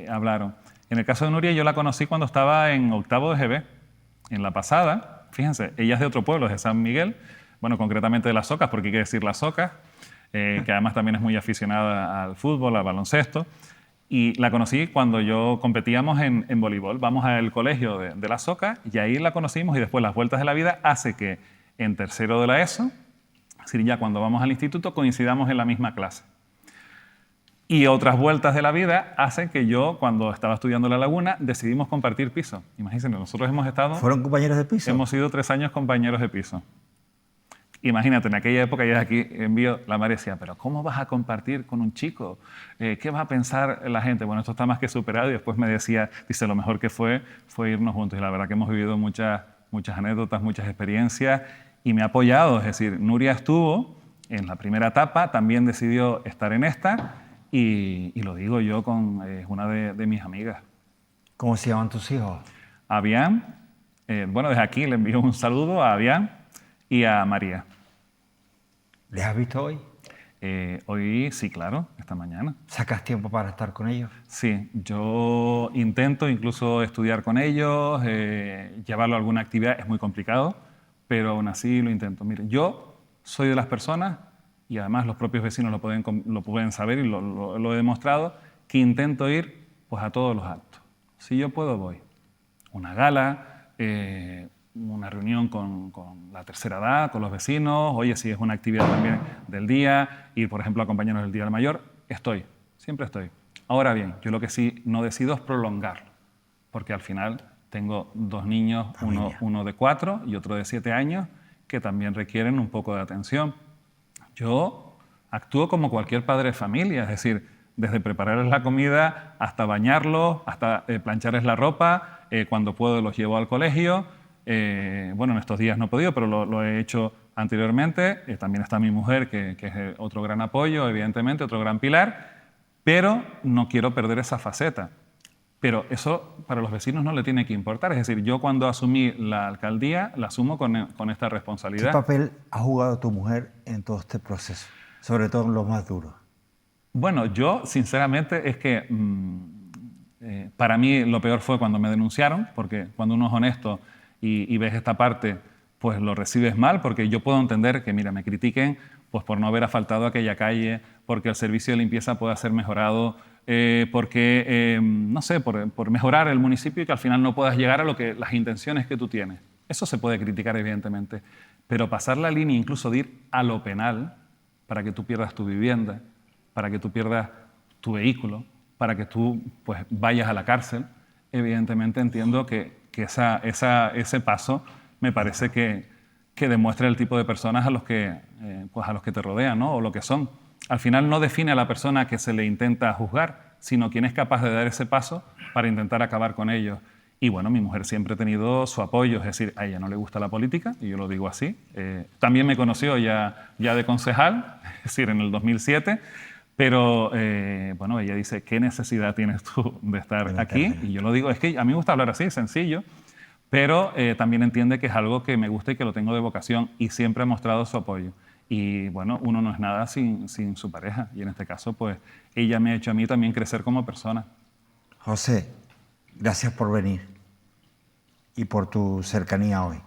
hablaron. En el caso de Nuria, yo la conocí cuando estaba en 8º de GB, en la pasada. Fíjense, ella es de otro pueblo, es de San Miguel, concretamente de Las Ocas, porque hay que decir Las Ocas, que además también es muy aficionada al fútbol, al baloncesto, y la conocí cuando yo competíamos en voleibol. Vamos al colegio de Las Ocas y ahí la conocimos, y después las vueltas de la vida hace que en tercero de la ESO, es decir, ya cuando vamos al instituto, coincidamos en la misma clase. Y otras vueltas de la vida hacen que yo, cuando estaba estudiando en La Laguna, decidimos compartir piso. Imagínense, nosotros hemos estado...
¿Fueron compañeros de piso?
Hemos sido 3 años compañeros de piso. Imagínate, en aquella época, ya aquí envío, la madre decía, pero ¿cómo vas a compartir con un chico? ¿Qué va a pensar la gente? Bueno, esto está más que superado. Y después me decía, dice, lo mejor que fue irnos juntos. Y la verdad que hemos vivido muchas anécdotas, muchas experiencias y me ha apoyado. Es decir, Nuria estuvo en la primera etapa, también decidió estar en esta y lo digo yo con una de mis amigas.
¿Cómo se llaman tus hijos?
Avián, bueno, desde aquí le envío un saludo a Avián y a María.
¿Les has visto hoy?
Hoy sí, claro, esta mañana.
¿Sacas tiempo para estar con ellos?
Sí, yo intento incluso estudiar con ellos, llevarlo a alguna actividad, es muy complicado, pero aún así lo intento. Mire, yo soy de las personas, y además los propios vecinos lo pueden saber y lo he demostrado, que intento ir pues, a todos los actos. Si yo puedo, voy. Una gala, una reunión con la tercera edad, con los vecinos, oye, si es una actividad también del día, ir, por ejemplo, a acompañarnos del Día del Mayor, estoy, siempre estoy. Ahora bien, yo lo que sí no decido es prolongarlo, porque al final tengo dos niños, uno de 4 y otro de 7 años, que también requieren un poco de atención. Yo actúo como cualquier padre de familia, es decir, desde prepararles la comida hasta bañarlos, hasta plancharles la ropa, cuando puedo los llevo al colegio. Bueno, en estos días no he podido, pero lo he hecho anteriormente. También está mi mujer, que es otro gran apoyo, evidentemente, otro gran pilar, pero no quiero perder esa faceta. Pero eso para los vecinos no le tiene que importar. Es decir, yo cuando asumí la alcaldía, la asumo con esta responsabilidad.
¿Qué papel ha jugado tu mujer en todo este proceso? Sobre todo en los más duros.
Bueno, yo sinceramente es que para mí lo peor fue cuando me denunciaron, porque cuando uno es honesto y ves esta parte, pues lo recibes mal, porque yo puedo entender que, mira, me critiquen pues por no haber asfaltado aquella calle, porque el servicio de limpieza pueda ser mejorado, porque, no sé, por mejorar el municipio y que al final no puedas llegar a las intenciones que tú tienes. Eso se puede criticar, evidentemente, pero pasar la línea incluso de ir a lo penal para que tú pierdas tu vivienda, para que tú pierdas tu vehículo, para que tú pues, vayas a la cárcel, evidentemente entiendo que ese paso me parece que demuestra el tipo de personas a los que te rodean, ¿no? O lo que son. Al final no define a la persona que se le intenta juzgar, sino quien es capaz de dar ese paso para intentar acabar con ellos. Y bueno, mi mujer siempre ha tenido su apoyo, es decir, a ella no le gusta la política, y yo lo digo así. También me conoció ya de concejal, es decir, en el 2007, pero bueno, ella dice, ¿qué necesidad tienes tú de estar aquí? Y yo lo digo, es que a mí me gusta hablar así, sencillo, pero también entiende que es algo que me gusta y que lo tengo de vocación, y siempre ha mostrado su apoyo. Y bueno, uno no es nada sin su pareja, y en este caso, pues ella me ha hecho a mí también crecer como persona.
José, gracias por venir y por tu cercanía hoy.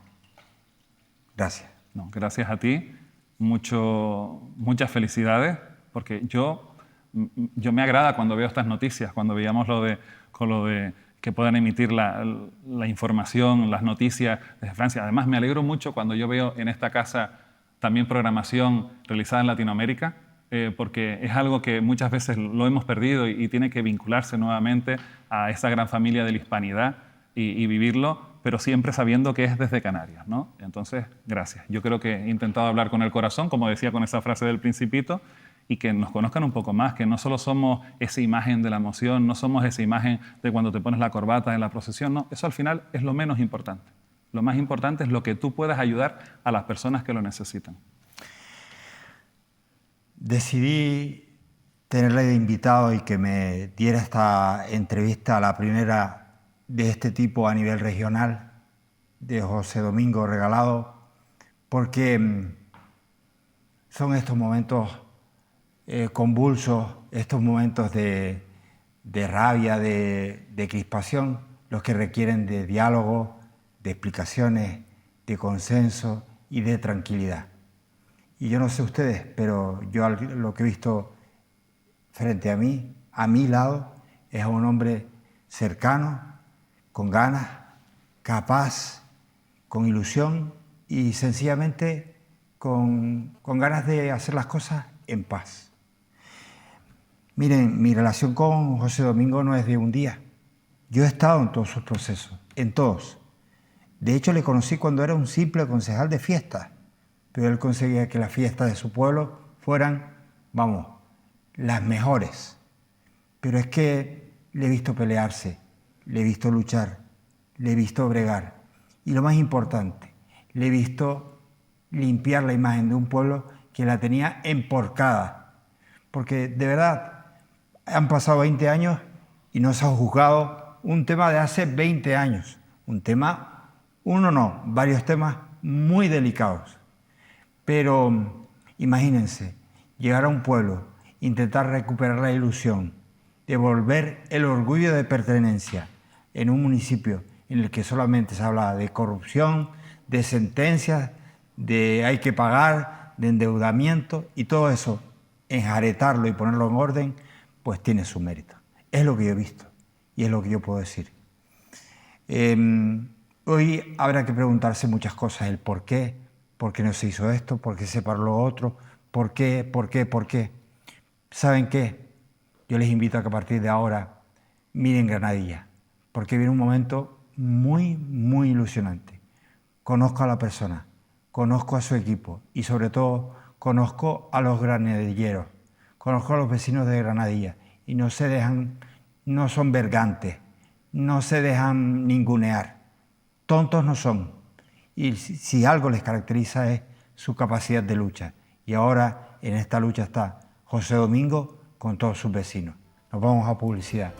Gracias.
No, gracias a ti, muchas felicidades, porque yo me agrada cuando veo estas noticias, cuando veíamos lo de que puedan emitir la información, las noticias desde Francia. Además, me alegro mucho cuando yo veo en esta casa también programación realizada en Latinoamérica, porque es algo que muchas veces lo hemos perdido y tiene que vincularse nuevamente a esa gran familia de la hispanidad y vivirlo, pero siempre sabiendo que es desde Canarias, ¿no? Entonces, gracias. Yo creo que he intentado hablar con el corazón, como decía con esa frase del Principito, y que nos conozcan un poco más, que no solo somos esa imagen de la emoción, no somos esa imagen de cuando te pones la corbata en la procesión, no, eso al final es lo menos importante. Lo más importante es lo que tú puedas ayudar a las personas que lo necesitan.
Decidí tenerle de invitado y que me diera esta entrevista, la primera de este tipo a nivel regional, de José Domingo Regalado, porque son estos momentos convulsos, estos momentos de rabia, de crispación, los que requieren de diálogo, de explicaciones, de consenso y de tranquilidad. Y yo no sé ustedes, pero yo lo que he visto frente a mí, a mi lado, es a un hombre cercano, con ganas, capaz, con ilusión y sencillamente con ganas de hacer las cosas en paz. Miren, mi relación con José Domingo no es de un día. Yo he estado en todos sus procesos, en todos. De hecho, le conocí cuando era un simple concejal de fiestas, pero él conseguía que las fiestas de su pueblo fueran, vamos, las mejores. Pero es que le he visto pelearse, le he visto luchar, le he visto bregar. Y lo más importante, le he visto limpiar la imagen de un pueblo que la tenía emporcada. Porque de verdad, han pasado 20 años y no se ha juzgado un tema de hace 20 años. Un tema, uno no, varios temas muy delicados. Pero imagínense, llegar a un pueblo, intentar recuperar la ilusión, devolver el orgullo de pertenencia en un municipio en el que solamente se hablaba de corrupción, de sentencias, de hay que pagar, de endeudamiento, y todo eso, enjaretarlo y ponerlo en orden, pues tiene su mérito. Es lo que yo he visto y es lo que yo puedo decir. Hoy habrá que preguntarse muchas cosas, el por qué no se hizo esto, por qué se paró lo otro, por qué. ¿Saben qué? Yo les invito a que a partir de ahora miren Granadilla, porque viene un momento muy, muy ilusionante. Conozco a la persona, conozco a su equipo y sobre todo conozco a los granadilleros, conozco a los vecinos de Granadilla y no son bergantes, no se dejan ningunear, tontos no son. Y si algo les caracteriza es su capacidad de lucha. Y ahora en esta lucha está José Domingo con todos sus vecinos. Nos vamos a publicidad.